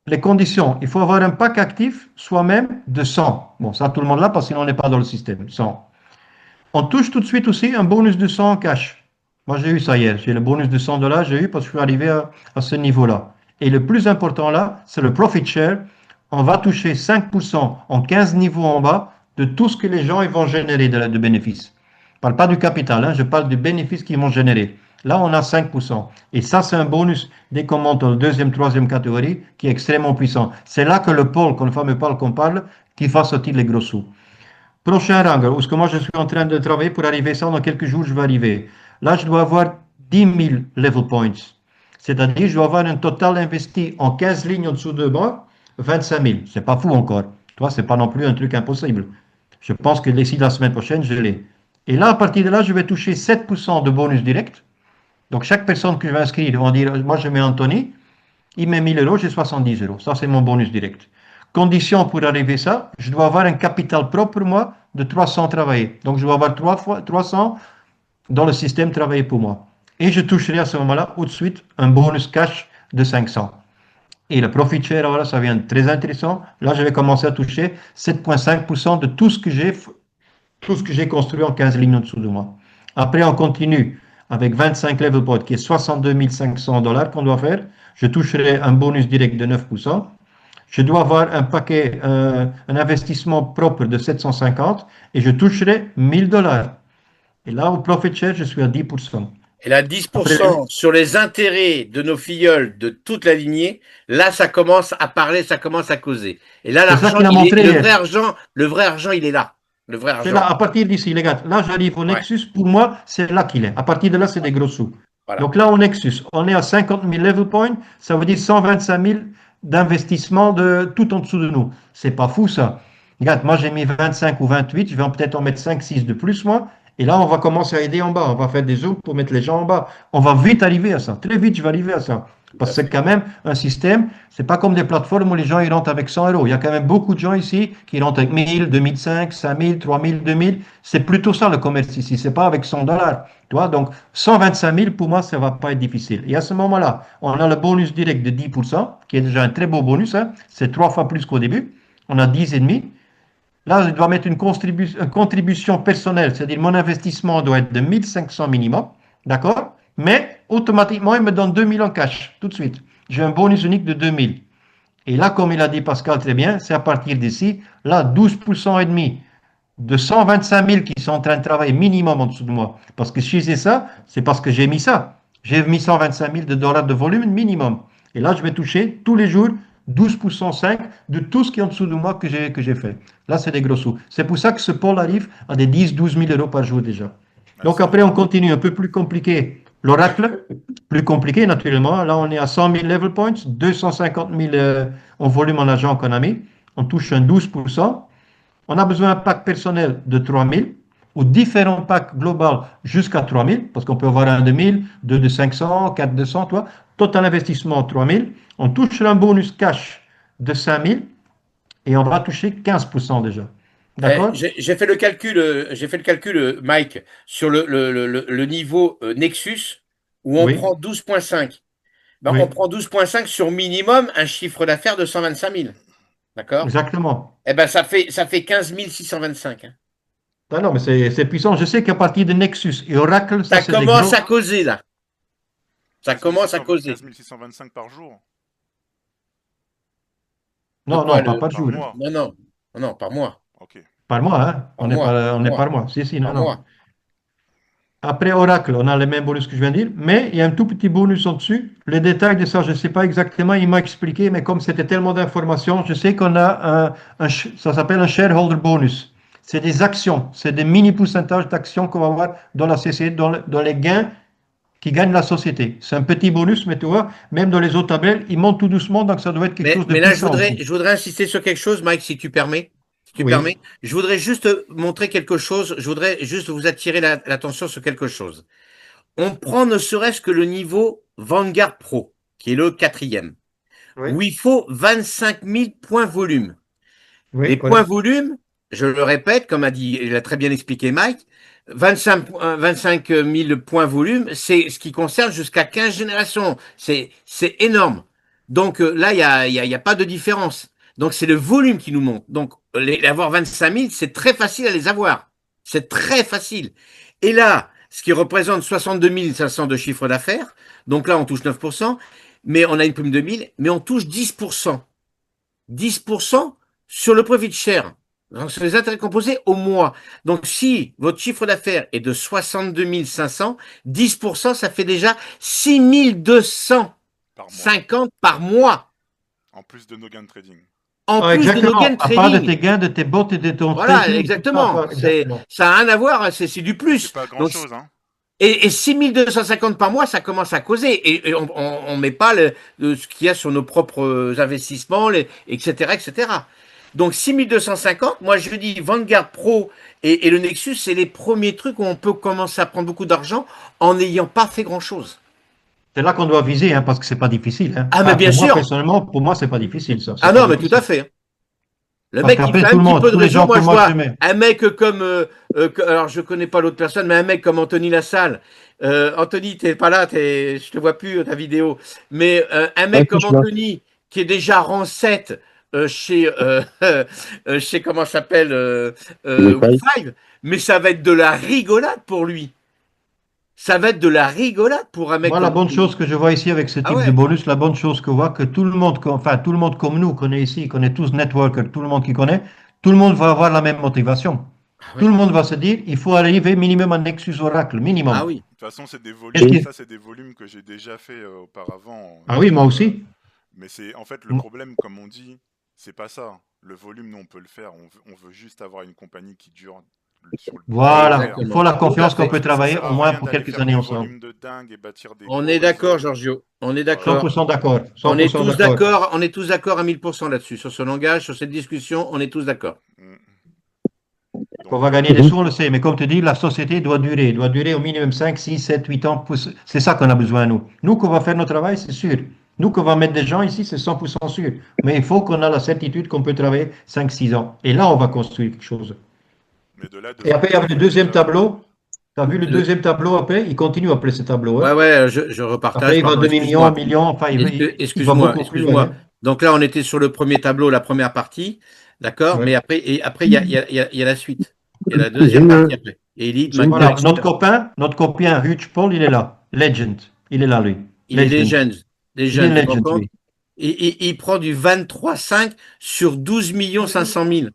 Les conditions, il faut avoir un pack actif soi-même de 100. Bon, ça, tout le monde l'a parce que sinon on n'est pas dans le système. 100. On touche tout de suite aussi un bonus de 100 en cash. Moi, j'ai eu ça hier. J'ai le bonus de 100 dollars, j'ai eu parce que je suis arrivé à ce niveau-là. Et le plus important là, c'est le profit share. On va toucher 5% en 15 niveaux en bas de tout ce que les gens ils vont générer de bénéfices. Je ne parle pas du capital, hein, je parle du bénéfice qu'ils vont générer. Là, on a 5%. Et ça, c'est un bonus dès qu'on monte en deuxième, troisième catégorie qui est extrêmement puissant. C'est là que le pôle, quand le fameux pôle qu'on parle, qui va sortir les gros sous. Prochain rang, où ce que moi je suis en train de travailler pour arriver ça, dans quelques jours je vais arriver. Là, je dois avoir 10 000 level points. C'est-à-dire, je dois avoir un total investi en 15 lignes en dessous de moi, 25 000. C'est pas fou encore. Toi, c'est pas non plus un truc impossible. Je pense que d'ici la semaine prochaine, je l'ai. Et là, à partir de là, je vais toucher 7% de bonus direct. Donc, chaque personne que je vais inscrire, ils vont dire, moi je mets Anthony, il met 1000 euros, j'ai 70 euros. Ça, c'est mon bonus direct. Condition pour arriver à ça, je dois avoir un capital propre, moi, de 300 travaillés. Donc, je dois avoir 300 dans le système travaillé pour moi. Et je toucherai à ce moment-là, tout de suite, un bonus cash de 500. Et le profit share, voilà, ça vient très intéressant. Là, je vais commencer à toucher 7,5% de tout ce que j'ai construit en 15 lignes en dessous de moi. Après, on continue avec 25 level points, qui est 62 500 dollars qu'on doit faire. Je toucherai un bonus direct de 9%. Je dois avoir un paquet, un investissement propre de 750 et je toucherai 1000 dollars. Et là, au profit share, je suis à 10%. Et là, Après, 10% sur les intérêts de nos filleuls de toute la lignée, là, ça commence à parler, ça commence à causer. Et là, c'est ça l'argent, qu'il a montré hier. le vrai argent, il est là. Le vrai C'est là, argent. à partir d'ici, les gars. Là, j'arrive au Ouais, Nexus. Pour moi, c'est là qu'il est. À partir de là, c'est des gros sous. voilà. Donc là, au Nexus, on est à 50 000 level points. Ça veut dire 125 000 d'investissement de tout en dessous de nous. C'est pas fou, ça. Regarde, moi, j'ai mis 25 ou 28. Je vais peut-être en mettre 5, 6 de plus, moi. Et là, on va commencer à aider en bas. On va faire des zooms pour mettre les gens en bas. On va vite arriver à ça. Très vite, je vais arriver à ça. Parce que c'est quand même un système, c'est pas comme des plateformes où les gens ils rentrent avec 100 euros. Il y a quand même beaucoup de gens ici qui rentrent avec 1000, 2005, 5000, 3000, 2000. C'est plutôt ça le commerce ici. C'est pas avec 100 dollars. Tu vois? Donc 125 000 pour moi, ça va pas être difficile. Et à ce moment-là, on a le bonus direct de 10%, qui est déjà un très beau bonus. Hein. C'est 3 fois plus qu'au début. On a 10,5. Là, je dois mettre une contribution personnelle, c'est-à-dire mon investissement doit être de 1500 minimum, d'accord? Mais automatiquement, il me donne 2000 en cash, tout de suite. J'ai un bonus unique de 2000. Et là, comme il a dit Pascal très bien, c'est à partir d'ici, là, 12% et demi de 125 000 qui sont en train de travailler minimum en dessous de moi. Parce que si j'ai ça, c'est parce que j'ai mis ça. J'ai mis 125 000 de dollars de volume minimum. Et là, je vais toucher tous les jours 12% 5 de tout ce qui est en dessous de moi que j'ai fait. Là, c'est des gros sous. C'est pour ça que ce pôle arrive à des 10-12 000 euros par jour déjà. Donc après, on continue un peu plus compliqué. L'oracle, plus compliqué naturellement. Là, on est à 100 000 level points, 250 000 en volume en argent qu'on a mis. On touche un 12%. On a besoin d'un pack personnel de 3 000 ou différents packs globaux jusqu'à 3 000, parce qu'on peut avoir un de 1000, deux de 500, 4 de 100, toi. Total investissement 3 000. On touche un bonus cash de 5 000 et on va toucher 15% déjà. D'accord? J'ai fait le calcul, Mike, sur le niveau Nexus, où on Oui, prend 12,5. Ben, oui, on prend 12,5 sur minimum un chiffre d'affaires de 125 000. D'accord? exactement. Eh ben, ça fait 15 625. Hein. Ah non, mais c'est puissant. Je sais qu'à partir de Nexus et Oracle, ça Ça c'est des commence gros. à causer, là. Ça commence à causer. 15 625 par jour. De Non, quoi non, pas par Par jour. mois. Non, non. Non, par mois. Ok. Par mois, hein. Par mois. Par On est mois. par mois. Si, si, non, Par non. mois. Après Oracle, on a les mêmes bonus que je viens de dire, mais il y a un tout petit bonus en dessus. Les détails de ça, je ne sais pas exactement, il m'a expliqué, mais comme c'était tellement d'informations, je sais qu'on a ça s'appelle un shareholder bonus. C'est des actions, c'est des mini pourcentages d'actions qu'on va avoir dans la société, dans les gains qui gagnent la société. C'est un petit bonus, mais tu vois, même dans les autres tabelles, il monte tout doucement, donc ça doit être quelque chose de Mais là, puissant aussi. je voudrais insister sur quelque chose, Mike, si tu permets. Si tu Oui, permets. Je voudrais juste montrer quelque chose. Je voudrais juste vous attirer l'attention sur quelque chose. On prend ne serait-ce que le niveau Vanguard Pro, qui est le 4e, oui, où il faut 25 000 points volume. oui, Les points correct. volume, je le répète, comme il a très bien expliqué Mike, 25 000 points volume, c'est ce qui concerne jusqu'à 15 générations. C'est énorme. Donc là, il y a pas de différence. Donc c'est le volume qui nous monte. Donc avoir 25 000, c'est très facile à les avoir. C'est très facile. Et là, ce qui représente 62 500 de chiffre d'affaires, donc là on touche 9%, mais on a une prime de 1000, mais on touche 10%. 10% sur le profit share. Donc, sur les intérêts composés au mois. Donc, si votre chiffre d'affaires est de 62 500, 10%, ça fait déjà 6 250 par mois. En plus de nos gains de trading. En Ah, plus de nos gains exactement. de À part de trading. tes gains, de tes bots et de ton Voilà, trading, exactement. exactement. Ça n'a rien à voir, c'est du C'est plus. pas grand Donc, chose, hein. et 6 250 par mois, ça commence à causer. Et on met pas ce qu'il y a sur nos propres investissements, etc., etc. Donc 6250, moi je dis Vanguard Pro et le Nexus, c'est les premiers trucs où on peut commencer à prendre beaucoup d'argent en n'ayant pas fait grand-chose. C'est là qu'on doit viser, hein, parce que c'est pas difficile. Hein. Ah, mais bien pour moi, sûr. personnellement, pour moi, c'est pas difficile, ça. C'est Ah pas non, mais tout difficile. à fait. Le Parce mec qui qu'après, fait tout un le petit monde, peu de tous les réseau, gens moi que je moi vois j'aimais. un mec comme, alors je connais pas l'autre personne, mais un mec comme Anthony Lassalle. Anthony, t'es pas là, je te vois plus ta vidéo. Mais un Ouais, mec si, comme je suis là. Anthony, qui est déjà rang 7 chez comment ça s'appelle Les pailles. Wi-Fi, mais ça va être de la rigolade pour lui. Ça va être de la rigolade pour un mec Moi, la comme bonne Anthony. chose que je vois ici avec ce Ah type de ouais. bonus, la bonne chose que je vois, que tout le monde, enfin, tout le monde comme nous connaît ici, connaît tous Networker, tout le monde qui connaît, tout le monde va avoir la même motivation. Ah Tout oui. le monde va se dire, il faut arriver minimum à Nexus Oracle, minimum. Ah oui. toute façon, c'est des Qu'est-ce volumes. qui- Ça, c'est des volumes que j'ai déjà fait auparavant. Ah oui, moi aussi. Mais c'est en fait le Mm. problème, comme on dit, c'est pas ça. Le volume, nous, on peut le faire. On veut juste avoir une compagnie qui dure sur le long Voilà, terme. il faut la Tout à confiance qu'on fait. peut Ça travailler sert au à moins rien pour d'aller quelques faire années des ensemble. volumes de dingue et bâtir des On gros est d'accord, réseaux. Giorgio. On est Voilà. d'accord. 100% d'accord. On est 100% tous d'accord. d'accord. On est tous d'accord à 1000% là-dessus. Sur ce langage, sur cette discussion, on est tous d'accord. Mm. On Donc, va gagner des sous, on le sait, mais comme tu dis, la société doit durer au minimum 5, 6, 7, 8 ans. C'est ça qu'on a besoin, nous. Nous, qu'on va faire notre travail, c'est sûr. Nous, qu'on va mettre des gens ici, c'est 100% sûr. Mais il faut qu'on ait la certitude qu'on peut travailler 5, 6 ans. Et là, on va construire quelque chose. mais de là Et après, il y avait le devenir deuxième déjà. tableau. Tu as vu le deuxième tableau après? Il continue après ce tableau. Ouais, Hein. ouais, je repartage. Après, il va Pardon, 2 millions, 1 excuse-moi. million. Enfin, il va Excuse-moi, beaucoup plus loin. excuse-moi. Hein. Donc là, on était sur le premier tableau, la première partie. D'accord? Ouais. Mais après, il y a la suite. Il y a la J'ai deuxième partie après. Elite, j'ai une Magna, Voilà, etc. notre copain Hugh Paul, il est là. Legend. Il est là, lui. Il est Legend. Legends. Il est Legends, tu te rends legend, compte? lui. Il prend du 23,5 sur 12 500 000.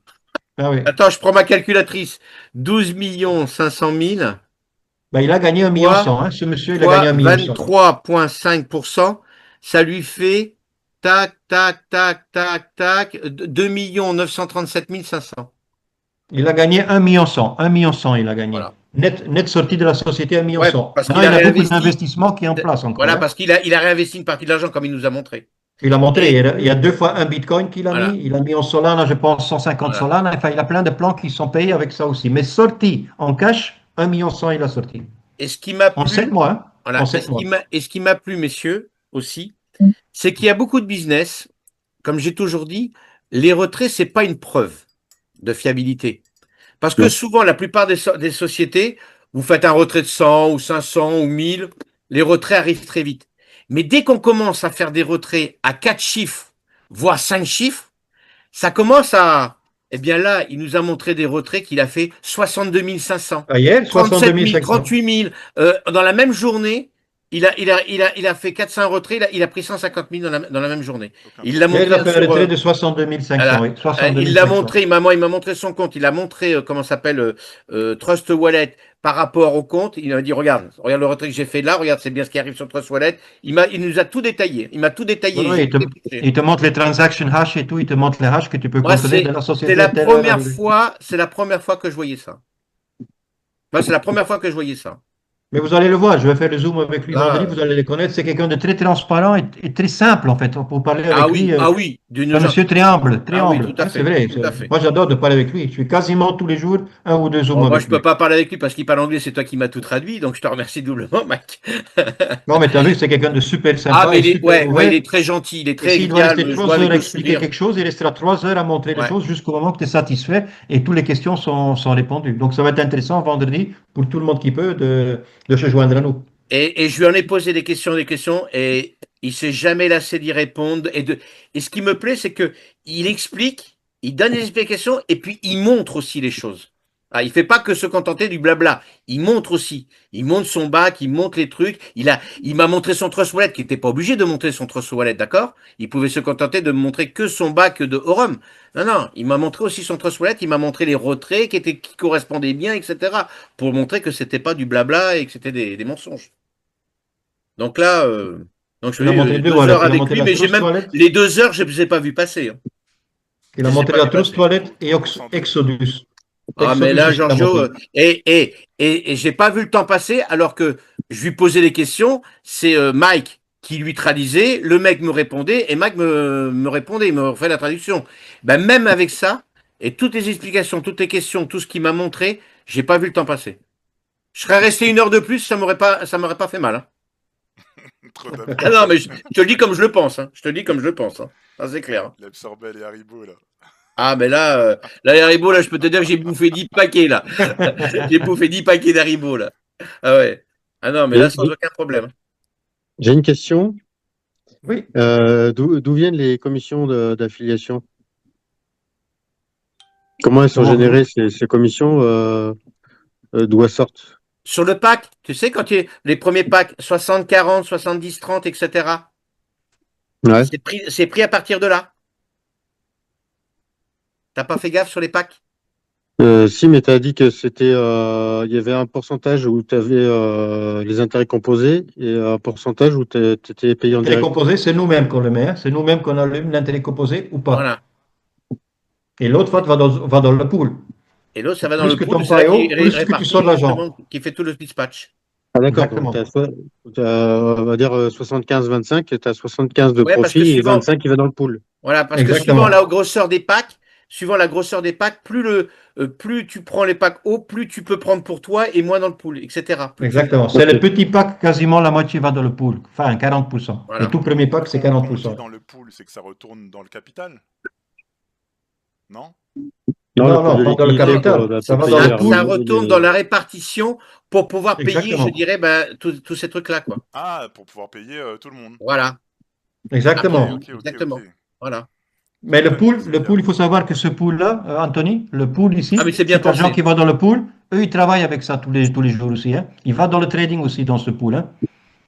Ah oui. Attends, je prends ma calculatrice. 12 500 000 Ben, il a gagné 1,1 million. fois, Hein. Ce monsieur, il a gagné fois 1,1 million. 23,5%. Ça lui fait tac, tac, tac, tac, tac, 2 937 500. Il a gagné 1,1 million. 1,1 million, il a gagné. Voilà. Net sorti de la société, 1,1 million. Ouais, parce Maintenant, qu'il a il a beaucoup réinvesti. d'investissements qui est en place encore. Voilà, Hein. parce il a réinvesti une partie de l'argent comme il nous a montré. Il a montré, Et il y a 2 fois un Bitcoin qu'il a voilà, mis. Il a mis en Solana, je pense, 150 voilà. Solana. Enfin, il a plein de plans qui sont payés avec ça aussi. Mais sorti en cash, 1,1 million, il a sorti. Et ce qui m'a En 7 plu, mois. Hein. voilà, En 7 mois. et ce qui m'a plu, messieurs, aussi, c'est qu'il y a beaucoup de business, comme j'ai toujours dit, les retraits, c'est pas une preuve de fiabilité. Parce que Ouais. souvent, la plupart des sociétés, vous faites un retrait de 100 ou 500 ou 1000, les retraits arrivent très vite. Mais dès qu'on commence à faire des retraits à 4 chiffres, voire 5 chiffres, ça commence à... Eh bien là, il nous a montré des retraits qu'il a fait 62 500, Ah, hier, 37 62 000, 500. 38 000. Dans la même journée, il a fait 400 retraits, il a pris 150 000 dans la même journée. Aucun Il l'a problème. Hier, il montré a fait un sur... retrait de 62 500. voilà. Oui, 62 Il l'a 500. montré, il m'a montré son compte, il a montré comment ça s'appelle Trust Wallet par rapport au compte. Il m'a dit regarde le retrait que j'ai fait là, regarde c'est bien ce qui arrive sur Trust Wallet. Il nous a tout détaillé, il m'a tout Oui, détaillé. oui, il te montre les transaction hash et tout, il te montre les hash que tu peux Moi contrôler de la c'est société la à telle heure. c'est la première fois que je voyais ça. Moi c'est la première fois que je voyais ça. Mais vous allez le voir, je vais faire le zoom avec lui vendredi, Là, vous allez le connaître. C'est quelqu'un de très transparent et très simple en fait. Pour parler avec lui, ah oui, c'est un monsieur très humble, très ah oui, humble. tout à Hein, c'est fait, vrai. tout à fait. Moi j'adore de parler avec lui. Je suis quasiment tous les jours un ou deux zooms Bon, moi, avec je peux lui. pas parler avec lui parce qu'il parle anglais, c'est toi qui m'as tout traduit, donc je te remercie doublement, Mike. Non, mais tu as vu, c'est quelqu'un de super Ah, sympa mais et super ouais, il ouvert. est très gentil, il est Et très s'il doit rester calme, je vois 3 avec heures à le expliquer sourire. quelque chose, il restera 3 heures à montrer les Ouais. choses jusqu'au moment que tu es satisfait et toutes les questions sont répondues. Donc ça va être intéressant vendredi pour tout le monde qui peut de se joindre à nous. Et je lui en ai posé des questions, et il s'est jamais lassé d'y répondre. Et ce qui me plaît, c'est que il explique, il donne des explications, et puis il montre aussi les choses. Ah, il fait pas que se contenter du blabla. Il montre aussi. Il montre son bac, il montre les trucs. Il m'a montré son trust wallet, qui n'était pas obligé de montrer son trust wallet, d'accord? Il pouvait se contenter de me montrer que son bac de Aurum. Non, non, il m'a montré aussi son trust wallet, il m'a montré les retraits qui correspondaient bien, etc. Pour montrer que c'était pas du blabla et que c'était des mensonges. Donc là, donc je Il a fais montré deux 2 heures wallets. Il a avec montré lui, la mais Trust Wallet. les 2 heures, je ne les ai pas vu passer. Hein. Il Je a les ai montré pas la vu Trust passer. Wallet et Concentré. Exodus. Ah, mais Exodus là, aussi, il a Giorgio, montré. et j'ai pas vu le temps passer alors que je lui posais des questions. C'est Mike qui lui traduisait, le mec me répondait et Mike me répondait, il me fait la traduction. Ben, même avec ça, et toutes les explications, toutes les questions, tout ce qu'il m'a montré, j'ai pas vu le temps passer. Je serais resté 1 heure de plus, ça m'aurait pas fait mal. Hein. Trop Ah non, mais je te le dis comme je le pense. Hein. Je te le dis comme je le pense. Hein. Ça, c'est clair. Hein. Il absorbait les haribots là. Ah, mais là, les Haribo, là, je peux te dire que j'ai bouffé 10 paquets, là. J'ai bouffé 10 paquets d'Haribo, là. Ah ouais. Ah non, mais là, sans aucun problème. J'ai une question. Oui. D'où viennent les commissions d'affiliation? Comment elles sont Comment- générées ces commissions? D'où elles sortent? Sur le pack, tu sais, quand les premiers packs, 60, 40, 70, 30, etc., Ouais. c'est pris à partir de là. T'as pas fait gaffe sur les packs? Si, mais tu as dit que c'était, il y avait un pourcentage où tu avais les intérêts composés et un pourcentage où tu étais payé en L'intérêt direct. composé, c'est nous-mêmes qu'on le met, hein. C'est nous-mêmes qu'on allume l'intérêt composé ou pas. Voilà. Et l'autre va dans le pool. Et l'autre, ça va dans Plus le que pool, ton c'est là PAO, qui plus que tu répartit sors de l'argent. justement, qui fait tout le dispatch. Ah, d'accord. Exactement. Donc, on va dire 75-25, et tu as 75 de Ouais, parce que profit et suivant, 25 qui va dans le pool. voilà, parce que suivant Exactement. la grosseur des packs, plus tu prends les packs hauts, plus tu peux prendre pour toi et moins dans le pool, etc. Plus tu fais. Exactement. C'est Ok. le petit pack, quasiment la moitié va dans le pool. Enfin, 40%. Voilà. Le tout premier pack, c'est Quand on dit 40%. dans le pool, c'est que ça retourne dans le capital? Non? Non, Non, le pool non, de pas dans le liquidité capital. pour Ça va payer dans le Ça, pool. ça retourne dans la répartition pour pouvoir payer, je Exactement. dirais, tous ces trucs-là, quoi. Ah, pour pouvoir payer tout le monde. Voilà. Exactement. Ok. Exactement. Voilà. Mais C'est bien, c'est le bien. pool, il faut savoir que ce pool-là, Anthony, le pool ici, Ah, mais c'est bien cet argent pensé. qui va dans le pool, eux, ils travaillent avec ça tous les jours aussi, hein. Il va dans le trading aussi, dans ce pool, hein.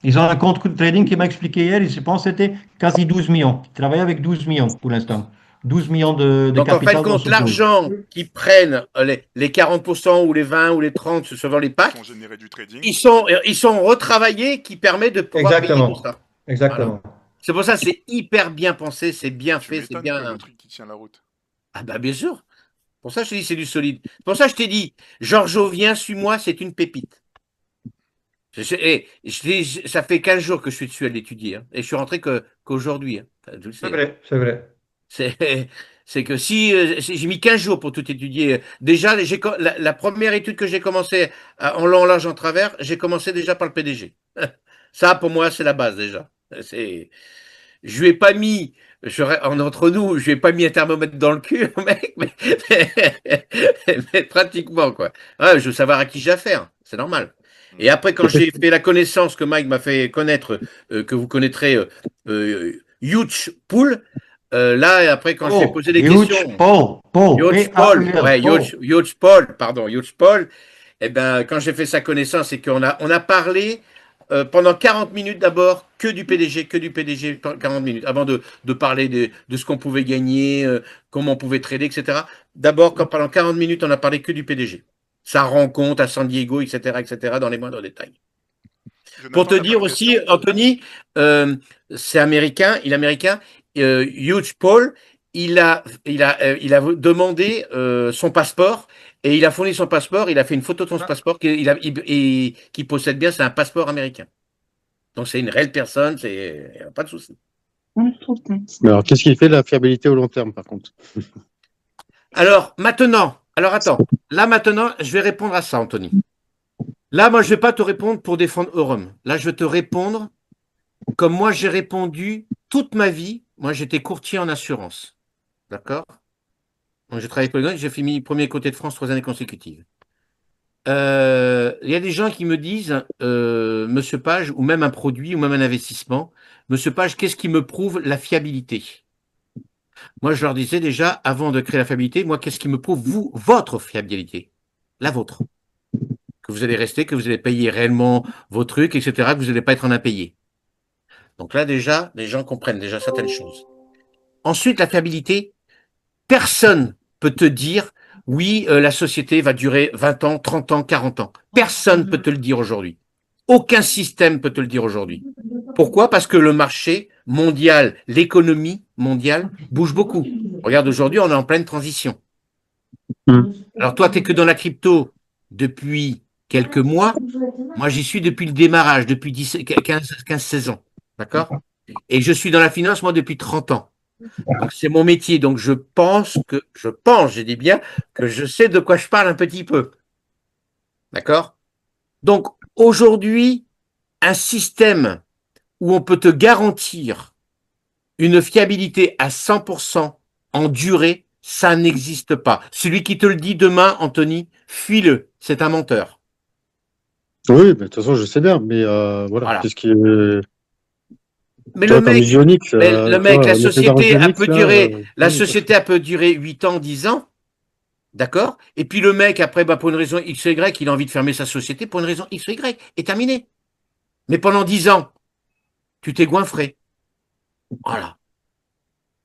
Ils ont un compte trading qui m'a expliqué hier, je pense que c'était quasi 12 millions. Ils travaillent avec 12 millions pour l'instant. 12 millions de Donc, en fin de capital dans compte, ce pool. l'argent qu'ils prennent, les 40% ou les 20 ou les 30 selon les Ils packs, font générer du trading. ils sont retravaillés qui permet de pouvoir payer tout Exactement. ça. Exactement. C'est pour ça que c'est hyper bien pensé, c'est bien Tu fait, c'est m'étonnes que le bien. truc qui tient la route. Ah bah bien sûr. Pour ça, je te dis, c'est du solide. Pour ça, je t'ai dit, Giorgio, viens, suis-moi, c'est une pépite. Ça fait 15 jours que je suis dessus à l'étudier, hein, et je suis rentré qu'aujourd'hui. Hein. Enfin, tu le sais, C'est hein. vrai, c'est vrai. C'est, c'est que si j'ai mis 15 jours pour tout étudier. Déjà, la première étude que j'ai commencé en long, en large, en travers, j'ai commencé déjà par le PDG. Ça, pour moi, c'est la base déjà. Je lui ai pas mis, entre nous, je lui ai pas mis un thermomètre dans le cul, mec, mais pratiquement, quoi. Ouais, je veux savoir à qui j'ai affaire, c'est normal. Et après, quand j'ai fait la connaissance que Mike m'a fait connaître, que vous connaîtrez, Huge Pool, là, après, quand je lui ai Oh, posé des huge questions, Paul, Paul, Huge Paul, P-A-U-L, ouais, Paul. Huge Paul, pardon, Huge Paul, eh ben, quand j'ai fait sa connaissance et on a parlé pendant 40 minutes d'abord que du PDG, 40 minutes, avant de parler de ce qu'on pouvait gagner, comment on pouvait trader, etc. D'abord, pendant 40 minutes, on a parlé que du PDG. Sa rencontre à San Diego, etc., dans les moindres détails. Pour Jonathan, te t'as pas dire de aussi, questions? Anthony, c'est américain, il est américain. Huge Paul, il a demandé son passeport et il a fourni son passeport. Il a fait une photo de son Ah, passeport qu'il possède bien. C'est un passeport américain. Donc c'est une réelle personne, c'est pas de souci. Mais alors, qu'est-ce qui fait la fiabilité au long terme, par contre? Alors attends, là maintenant, je vais répondre à ça, Anthony. Là, moi, je vais pas te répondre pour défendre Aurum. Là, je vais te répondre comme moi j'ai répondu toute ma vie. Moi, j'étais courtier en assurance. D'accord? Donc, j'ai travaillé pour les gars, j'ai fini premier côté de France 3 années consécutives. Il y a des gens qui me disent, Monsieur Page, ou même un produit, ou même un investissement, Monsieur Page, qu'est-ce qui me prouve la fiabilité? Moi, je leur disais déjà, avant de créer la fiabilité, moi, qu'est-ce qui me prouve, vous, votre fiabilité? La vôtre. Que vous allez rester, que vous allez payer réellement vos trucs, etc., que vous n'allez pas être en impayé. Donc là, déjà, les gens comprennent déjà certaines choses. Ensuite, la fiabilité, personne peut te dire, oui, la société va durer 20 ans, 30 ans, 40 ans. Personne peut te le dire aujourd'hui. Aucun système peut te le dire aujourd'hui. Pourquoi? Parce que le marché mondial, l'économie mondiale bouge beaucoup. Regarde, aujourd'hui, on est en pleine transition. Alors toi, tu n'es que dans la crypto depuis quelques mois. Moi, j'y suis depuis le démarrage, depuis 15-16 ans. D'accord? Et je suis dans la finance, moi, depuis 30 ans. Donc, c'est mon métier. Donc, j'ai dit bien, que je sais de quoi je parle un petit peu. D'accord? Donc, aujourd'hui, un système où on peut te garantir une fiabilité à 100% en durée, ça n'existe pas. Celui qui te le dit demain, Anthony, fuis-le. C'est un menteur. Oui, mais de toute façon, je sais bien, mais voilà. Voilà. Qu'est-ce qui Mais toi, comme Isionix, le mec, toi, notre dans Isionix, là, la oui, société a peut durer 8 ans, 10 ans. D'accord? Et puis le mec, après, bah, pour une raison X ou Y, il a envie de fermer sa société pour une raison X ou Y. Et terminé. Mais pendant 10 ans, tu t'es goinfré. Voilà.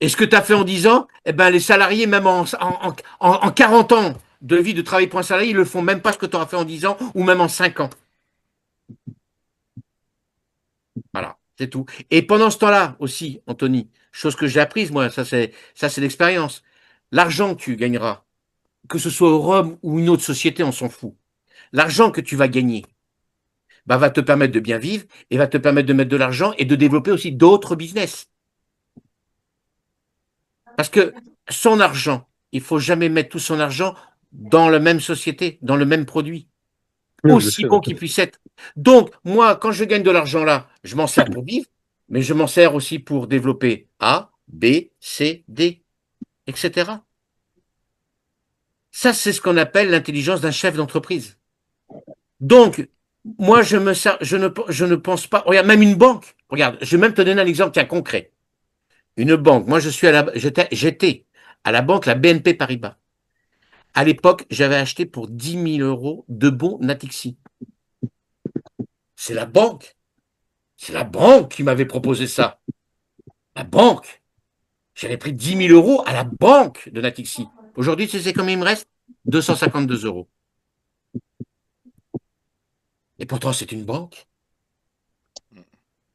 Et ce que tu as fait en 10 ans, eh ben, les salariés, même en 40 ans, de vie de travail pour un salarié, ils ne le font même pas ce que tu auras fait en 10 ans ou même en 5 ans. Voilà, c'est tout. Et pendant ce temps-là aussi, Anthony, chose que j'ai apprise, moi, ça c'est l'expérience. L'argent que tu gagneras, que ce soit au Rhum ou une autre société, on s'en fout. L'argent que tu vas gagner, bah, va te permettre de bien vivre et va te permettre de mettre de l'argent et de développer aussi d'autres business. Parce que son argent, il faut jamais mettre tout son argent dans la même société, dans le même produit, Oui, je aussi sais. bon qu'il puisse être. Donc, moi, quand je gagne de l'argent là, je m'en sers pour vivre, mais je m'en sers aussi pour développer A, B, C, D, etc. Ça, c'est ce qu'on appelle l'intelligence d'un chef d'entreprise. Donc, moi, je ne pense pas. Regarde, même une banque. Regarde, je vais même te donner un exemple tiens, concret. Une banque. Moi, j'étais à la banque, la BNP Paribas. À l'époque, j'avais acheté pour 10 000 euros de bons Natixi. C'est la banque. C'est la banque qui m'avait proposé ça. La banque. J'avais pris 10 000 euros à la banque de Natixi. Aujourd'hui, tu sais combien il me reste? 252 euros. Et pourtant, c'est une banque.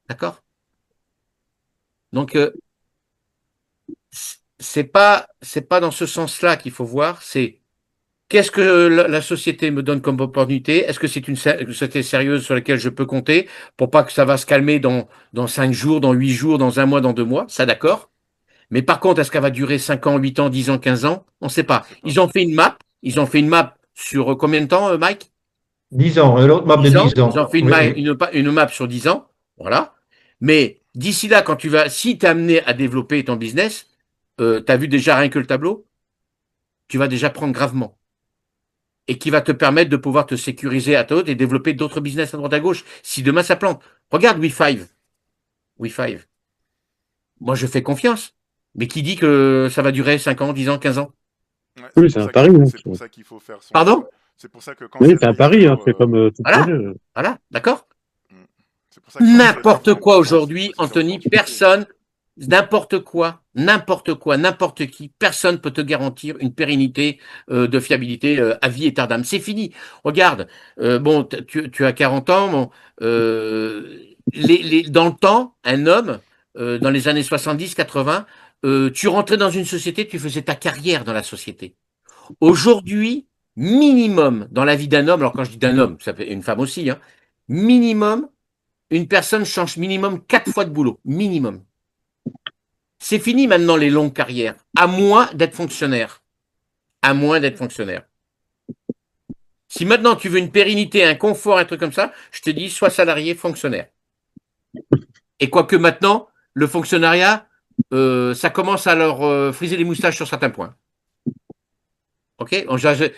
D'accord? Donc, c'est pas dans ce sens-là qu'il faut voir. C'est qu'est-ce que la société me donne comme opportunité? Est-ce que c'est une société sérieuse sur laquelle je peux compter pour pas que ça va se calmer dans 5 jours, dans 8 jours, dans 1 mois, dans 2 mois? Ça, d'accord. Mais par contre, est-ce qu'elle va durer 5 ans, 8 ans, 10 ans, 15 ans? On ne sait pas. Ils ont fait une map. Ils ont fait une map sur combien de temps, Mike? 10 ans, un roadmap de 10 ans. 10 ans. Ils ont fait Oui, oui. une map sur 10 ans. Voilà. Mais d'ici là, si tu es amené à développer ton business, tu as vu déjà rien que le tableau, tu vas déjà prendre gravement. Et qui va te permettre de pouvoir te sécuriser à toi et développer d'autres business à droite à gauche. Si demain ça plante. Regarde We5. We5. Moi, je fais confiance. Mais qui dit que ça va durer 5 ans, 10 ans, 15 ans? Ouais, Oui, c'est un pari. c'est pour ça qu'il faut faire son. Pardon? C'est pour ça que quand Oui, c'est c'est un leader, pari, hein, c'est comme tout Voilà. projet. Voilà, d'accord? C'est pour ça que quand c'est N'importe leader, quoi on aujourd'hui, pense aussi Anthony, dans le personne, n'importe quoi, n'importe qui, personne peut te garantir une pérennité de fiabilité à vie éternelle. C'est fini. Regarde, bon, tu as 40 ans, bon, dans le temps, un homme, dans les années 70-80, tu rentrais dans une société, tu faisais ta carrière dans la société. Aujourd'hui, minimum dans la vie d'un homme, alors quand je dis d'un homme, ça fait une femme aussi, hein, minimum, une personne change minimum 4 fois de boulot. Minimum. C'est fini maintenant les longues carrières, à moins d'être fonctionnaire. À moins d'être fonctionnaire. Si maintenant tu veux une pérennité, un confort, un truc comme ça, je te dis sois salarié, fonctionnaire. Et quoique maintenant, le fonctionnariat, ça commence à leur friser les moustaches sur certains points. Ok?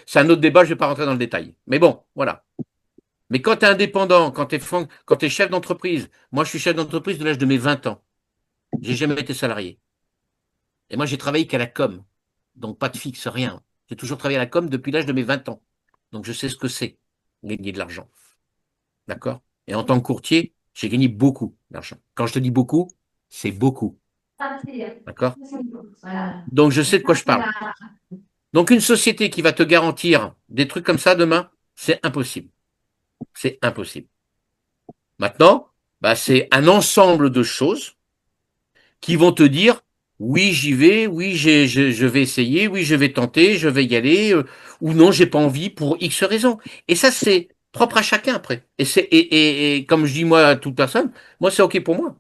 C'est un autre débat, je ne vais pas rentrer dans le détail. Mais bon, voilà. Mais quand tu es indépendant, quand tu es chef d'entreprise, moi je suis chef d'entreprise de l'âge de mes 20 ans. J'ai jamais été salarié. Et moi j'ai travaillé qu'à la com. Donc pas de fixe, rien. J'ai toujours travaillé à la com depuis l'âge de mes 20 ans. Donc je sais ce que c'est, gagner de l'argent. D'accord? Et en tant que courtier, j'ai gagné beaucoup d'argent. Quand je te dis beaucoup, c'est beaucoup. D'accord? Donc je sais de quoi je parle. Donc une société qui va te garantir des trucs comme ça demain, c'est impossible. C'est impossible. Maintenant, bah, c'est un ensemble de choses qui vont te dire oui, j'y vais, oui, je vais essayer, oui, je vais tenter, je vais y aller, ou non, j'ai pas envie pour X raisons. Et ça, c'est propre à chacun après. Et comme je dis moi à toute personne, moi, c'est OK pour moi.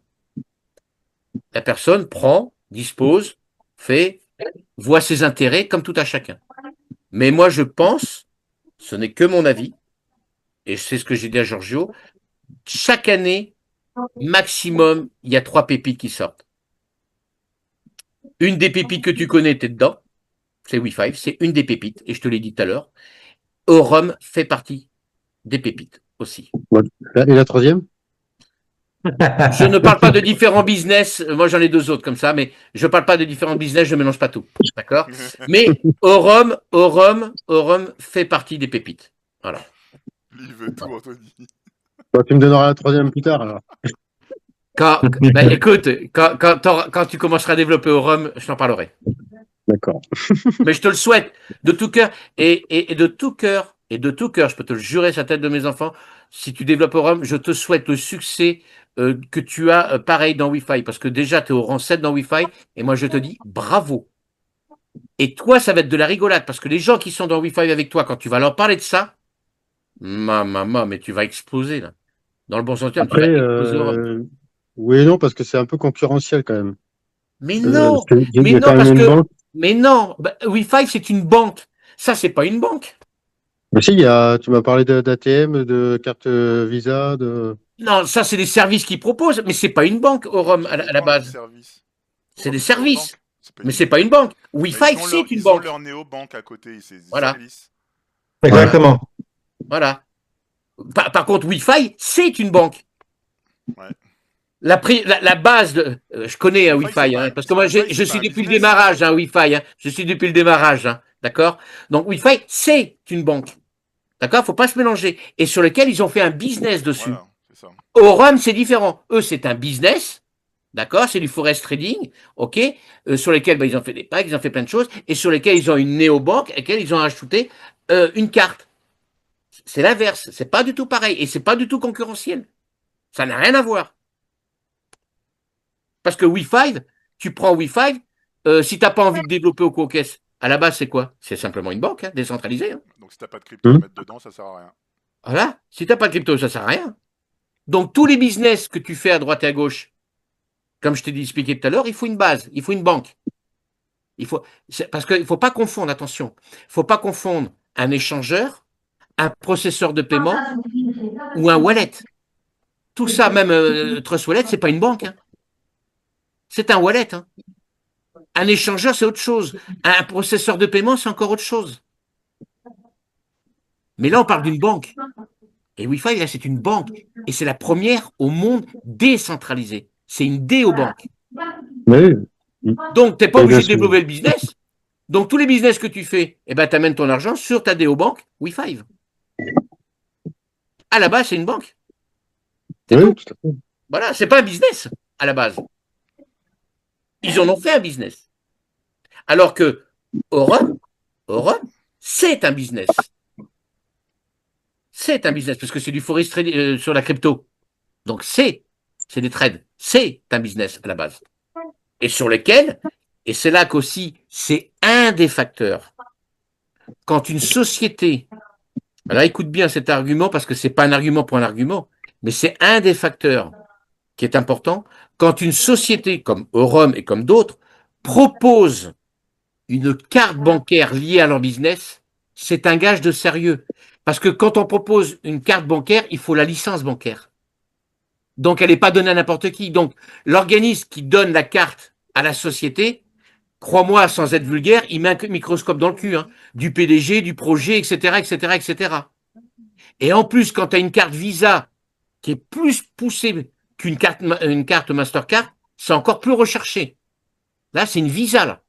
La personne prend, dispose, fait, voit ses intérêts comme tout à chacun. Mais moi, je pense, ce n'est que mon avis, et c'est ce que j'ai dit à Giorgio, chaque année, maximum, il y a 3 pépites qui sortent. Une des pépites que tu connais, tu es dedans. C'est We5, c'est une des pépites, et je te l'ai dit tout à l'heure. Aurum fait partie des pépites aussi. Et la troisième? Je ne parle pas de différents business, moi j'en ai 2 autres comme ça, mais je ne parle pas de différents business, je ne mélange pas tout. D'accord? Mais Aurum fait partie des pépites. Voilà. Il veut tout, Anthony. Bah, tu me donneras la troisième plus tard alors. Écoute, quand tu commenceras à développer Aurum, je t'en parlerai. D'accord. Mais je te le souhaite de tout cœur et de tout cœur je peux te le jurer sur la tête de mes enfants. Si tu développes Rome, je te souhaite le succès que tu as pareil dans Wi-Fi parce que déjà tu es au rang 7 dans Wi-Fi et moi je te dis bravo. Et toi, ça va être de la rigolade parce que les gens qui sont dans Wi-Fi avec toi, quand tu vas leur parler de ça, maman, mais tu vas exploser là. Dans le bon sens du terme, tu vas Après, exploser Rome. oui et non, parce que c'est un peu concurrentiel quand même. Mais Parce non, que il mais y a non, quand parce même une que, banque. mais non, bah, Wi-Fi c'est une banque. Ça, c'est pas une banque. Mais si, tu m'as parlé d'ATM, de carte Visa, de. Non, ça, c'est des services qu'ils proposent, mais c'est pas une banque au Rhum Ça à la dépend du base. service. C'est des C'est pas une services, banque. C'est pas mais une c'est banque. pas une banque. Mais Wi-Fi, c'est une ils ont banque. leur néo-banque à côté, c'est des Voilà, services. voilà, Exactement. voilà. Par contre, Wi-Fi, c'est une banque. Ouais. La base de, je connais un Wi-Fi, c'est Wi-Fi, pas, hein, parce que moi, Wi-Fi, je c'est pas suis un depuis le business. démarrage, hein, Wi-Fi. Hein, je suis depuis le démarrage, hein, d'accord. Donc, Wi-Fi, c'est une banque, d'accord. Faut pas se mélanger. Et sur lequel ils ont fait un business dessus. Voilà, c'est ça. Aurum, c'est différent. Eux, c'est un business. D'accord, c'est du forest trading, ok, sur lesquels ils ont fait des packs, ils ont fait plein de choses, et sur lesquels ils ont une néobanque, à laquelle ils ont ajouté une carte. C'est l'inverse, c'est pas du tout pareil, et c'est pas du tout concurrentiel. Ça n'a rien à voir. Parce que Wi-Fi, tu prends Wi-Fi, si t'as pas envie de développer au CoCS, à la base, c'est quoi? C'est simplement une banque, hein, décentralisée. Hein. Donc si t'as pas de crypto à mettre dedans, ça sert à rien. Voilà, si t'as pas de crypto, ça sert à rien. Donc tous les business que tu fais à droite et à gauche, comme je t'ai dit expliqué tout à l'heure, il faut une base, il faut une banque. Parce qu'il ne faut pas confondre, attention, il ne faut pas confondre un échangeur, un processeur de paiement ou un wallet. Tout ça, même Trust Wallet, c'est pas une banque. Hein. C'est un wallet. Hein. Un échangeur, c'est autre chose. Un processeur de paiement, c'est encore autre chose. Mais là, on parle d'une banque. Et Wi-Fi, là, c'est une banque. Et c'est la première au monde décentralisée. C'est une déobanque. Oui. Donc, tu n'es pas Et obligé là, de développer le business. Donc, tous les business que tu fais, eh ben, tu amènes ton argent sur ta déobanque Wi-Fi. À la base, c'est une banque. C'est oui, tout. tout à fait. Voilà, c'est pas un business à la base. Ils en ont fait un business. Alors que Aurum, c'est un business. C'est un business parce que c'est du forex trading sur la crypto. Donc c'est des trades. C'est un business à la base. Et sur lesquels, et c'est là qu'aussi, c'est un des facteurs. Quand une société, alors écoute bien cet argument parce que c'est pas un argument pour un argument, mais c'est un des facteurs qui est important. Quand une société comme Aurum et comme d'autres propose une carte bancaire liée à leur business, c'est un gage de sérieux. Parce que quand on propose une carte bancaire, il faut la licence bancaire. Donc, elle n'est pas donnée à n'importe qui. Donc, l'organisme qui donne la carte à la société, crois-moi, sans être vulgaire, il met un microscope dans le cul, hein, du PDG, du projet, etc., etc., etc. Et en plus, quand tu as une carte Visa qui est plus poussée qu'une carte Mastercard, c'est encore plus recherché. Là, c'est une Visa, là.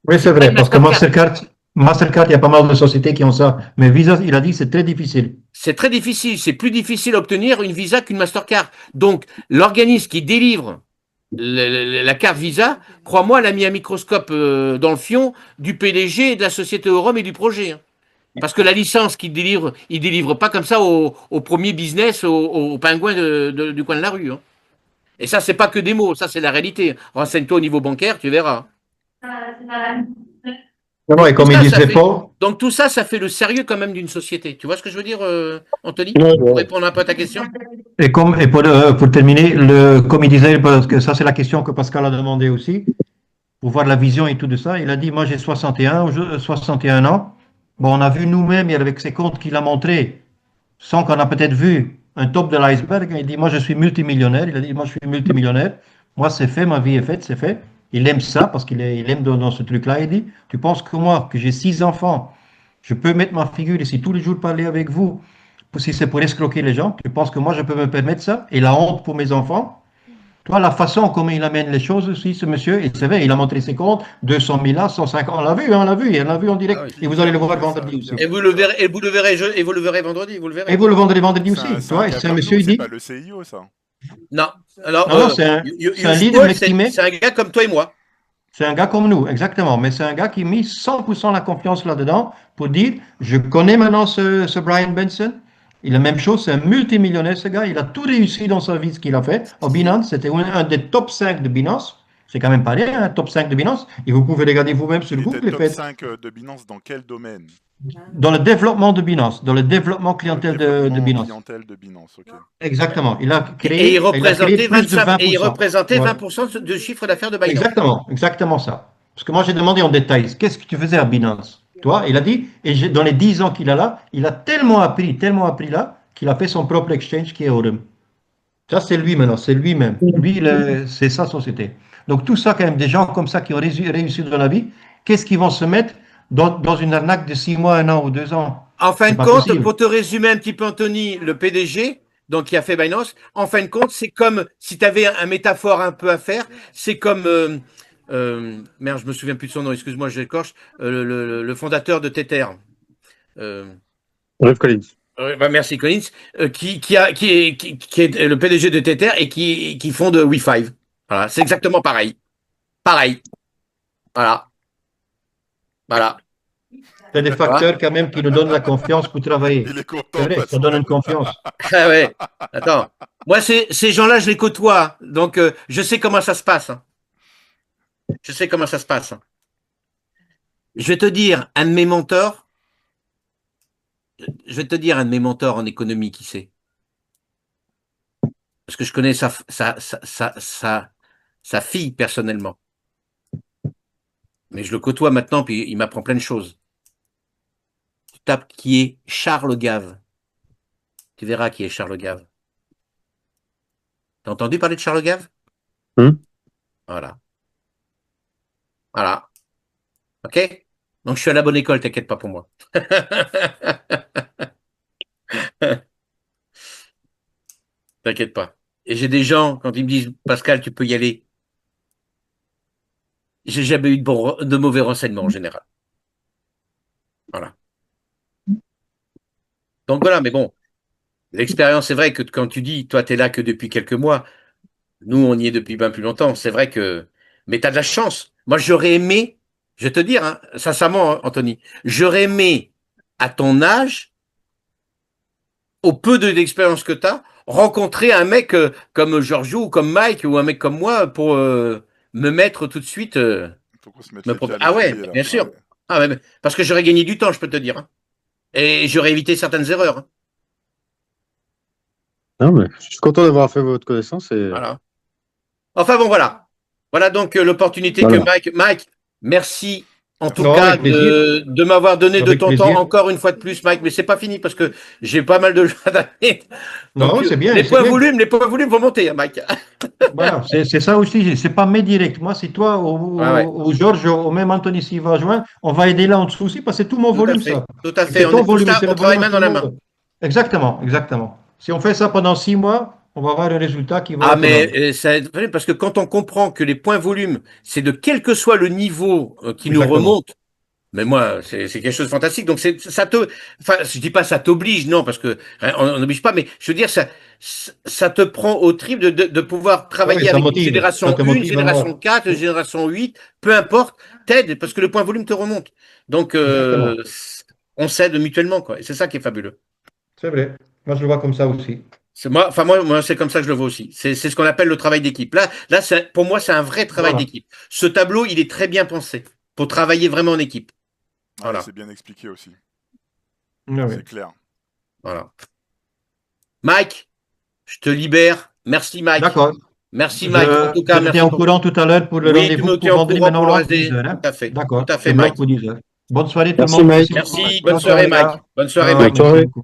Oui, c'est Pas vrai, une parce que Mastercard. Mastercard, il y a pas mal de sociétés qui ont ça. Mais Visa, il a dit que c'est très difficile. C'est très difficile. C'est plus difficile d'obtenir une Visa qu'une Mastercard. Donc, l'organisme qui délivre la carte Visa, crois-moi, elle a mis un microscope dans le fion du PDG, de la société Aurum et du projet. Hein. Parce que la licence qu'il délivre, il délivre pas comme ça au premier business, au pingouin du coin de la rue. Hein. Et ça, c'est pas que des mots, ça, c'est la réalité. Renseigne-toi au niveau bancaire, tu verras. Non, non, et comme il disait Paul, Donc tout ça, ça fait le sérieux quand même d'une société. Tu vois ce que je veux dire, Anthony? Ouais, Pour ouais. répondre un peu à ta question? et pour terminer, comme il disait, parce que ça c'est la question que Pascal a demandé aussi, pour voir la vision et tout de ça, il a dit, moi j'ai 61 ans. Bon, on a vu nous-mêmes, avec ses comptes qu'il a montré, sans qu'on a peut-être vu un top de l'iceberg. Il dit, moi je suis multimillionnaire. Il a dit, moi je suis multimillionnaire. Moi c'est fait, ma vie est faite, c'est fait. Il aime ça parce qu'il aime dans ce truc-là. Il dit, tu penses que moi, que j'ai 6 enfants, je peux mettre ma figure ici tous les jours parler avec vous, si c'est pour escroquer les gens, tu penses que moi je peux me permettre ça? Et la honte pour mes enfants? Toi, la façon comment il amène les choses aussi, ce monsieur, et c'est vrai, il a montré ses comptes, 200 000 là, 150, on l'a vu, on l'a vu en direct, Ah oui. et vous allez le voir vendredi aussi. Et vous le verrez, et vous le verrez vendredi, vous le verrez. Et vous le vendredi aussi, C'est tu vois, un et gars c'est un comme monsieur, nous, il c'est dit, pas le CIO, ça. Non, alors non, non, c'est un leader, mais qui met, c'est un gars comme toi et moi. C'est un gars comme nous, exactement. Mais c'est un gars qui a mis 100% la confiance là-dedans pour dire, je connais maintenant ce Brian Benson. Il a la même chose, c'est un multimillionnaire, ce gars. Il a tout réussi dans sa vie, ce qu'il a fait. Au Binance, c'était un des top 5 de Binance. C'est quand même pas rien, un top 5 de Binance. Et vous pouvez regarder vous-même sur Il Google. était top Faites 5 de Binance dans quel domaine? dans le développement de Binance, dans le développement clientèle de Binance. Clientèle de Binance, ok. Exactement. Il a Et créé, il représentait plus de 25, et il 20%. représentait Ouais. 20% de chiffre d'affaires de Binance. Exactement ça. Parce que moi, j'ai demandé en détail, qu'est-ce que tu faisais à Binance? Toi, il a dit, et dans les 10 ans qu'il a là, il a tellement appris là, qu'il a fait son propre exchange qui est Aurum. Ça, c'est lui maintenant, c'est lui-même. Lui, c'est sa société. Donc, tout ça, quand même, des gens comme ça qui ont réussi dans la vie, qu'est-ce qu'ils vont se mettre dans une arnaque de 6 mois, 1 an ou 2 ans? En fin C'est de pas compte, possible. pour te résumer un petit peu, Anthony, le PDG, donc qui a fait Binance, en fin de compte, c'est comme si tu avais un métaphore un peu à faire, c'est comme merde, je me souviens plus de son nom, excuse-moi, j'écorche, le fondateur de Tether. Bref, Collins. Bah, merci Collins, qui est le PDG de Tether et qui fonde Wi-Fi. Voilà, c'est exactement pareil. Pareil. Voilà. Voilà. C'est des facteurs quand même qui nous donnent la confiance pour travailler. Il est content. C'est vrai, parce ça donne une confiance. Ah ouais. Attends. Moi, ces gens-là, je les côtoie. Donc, je sais comment ça se passe. Hein. Je sais comment ça se passe. Hein. Je vais te dire, un de mes mentors, en économie, qui c'est? Parce que je connais sa fille personnellement. Mais je le côtoie maintenant, puis il m'apprend plein de choses. Tu tapes qui est Charles Gave. Tu verras qui est Charles Gave. T'as entendu parler de Charles Gave? Voilà. Voilà. OK? Donc, je suis à la bonne école, t'inquiète pas pour moi. T'inquiète pas. Et j'ai des gens, quand ils me disent, Pascal, tu peux y aller. J'ai jamais eu de mauvais renseignements en général. Voilà. Donc voilà, mais bon, l'expérience, c'est vrai que quand tu dis, toi, tu es là que depuis quelques mois, nous, on y est depuis bien plus longtemps. C'est vrai que. Mais tu as de la chance. Moi, j'aurais aimé, je vais te dire, hein, sincèrement, Anthony, j'aurais aimé, à ton âge, au peu d'expérience que tu as, rencontrer un mec comme Giorgio ou comme Mike ou un mec comme moi pour me mettre tout de suite. Faut qu'on se mette les pieds à Ah ouais, l'étrier, là. bien sûr. Ouais. Ah ouais, parce que j'aurais gagné du temps, je peux te dire. Hein. Et j'aurais évité certaines erreurs. Hein. Non, mais je suis content d'avoir fait votre connaissance. Et... Voilà. Enfin bon, voilà. Voilà donc l'opportunité Voilà. que Mike, merci en tout Non, cas avec plaisir. de m'avoir donné de Avec ton plaisir. temps encore une fois de plus, Mike, mais c'est pas fini parce que j'ai pas mal de choses à donner. Non, Donc, c'est bien. les c'est points bien. volumes vont monter, hein, Mike. Voilà, c'est ça aussi. C'est pas mes directs. Moi, c'est toi Ouais. ou Georges ou même Anthony s'il va joindre. On va aider là en dessous aussi parce que c'est tout mon volume, ça. Tout à C'est fait. On ton est tous volume, là, c'est on le travaille volume main de dans tout la le main. monde. Exactement. Si on fait ça pendant 6 mois, on va avoir un résultat qui va Ah, être mais énorme. ça, parce que quand on comprend que les points volumes, c'est de quel que soit le niveau qui nous Exactement. remonte. Mais moi, c'est quelque chose de fantastique. Donc, ça te, enfin, je dis pas ça t'oblige, non, parce que on n'oblige pas, mais je veux dire, ça te prend au trip de pouvoir travailler Oui, ça avec une motive. génération Ça te 1, motive à génération mort. 4, génération 8, peu importe, t'aides, parce que le point volume te remonte. Donc, Exactement. on s'aide mutuellement, quoi. Et c'est ça qui est fabuleux. C'est vrai. Moi, je le vois comme ça aussi. Moi, c'est comme ça que je le vois aussi. C'est ce qu'on appelle le travail d'équipe. Là, pour moi, c'est un vrai travail Voilà. d'équipe. Ce tableau, il est très bien pensé pour travailler vraiment en équipe. Ah, Voilà. c'est bien expliqué aussi. Oui, oui. C'est clair. Voilà. Mike, je te libère. Merci, Mike. D'accord. Merci, Mike. En tout cas, Je te merci tiens au pour. courant tout à l'heure pour le Oui, tu rendez-vous me pour tiens au vendredi courant pour maintenant le à 10 reste. heures. Hein. Tout à fait. D'accord. Tout à fait, C'est bloc Mike. pour 10 heures. Bonne soirée tout le Merci, monde. Mike. Merci. Ciao, Bonne ciao, soirée, les gars. Mike. Bonne soirée, Ciao, Mike. Bonne soirée. merci beaucoup.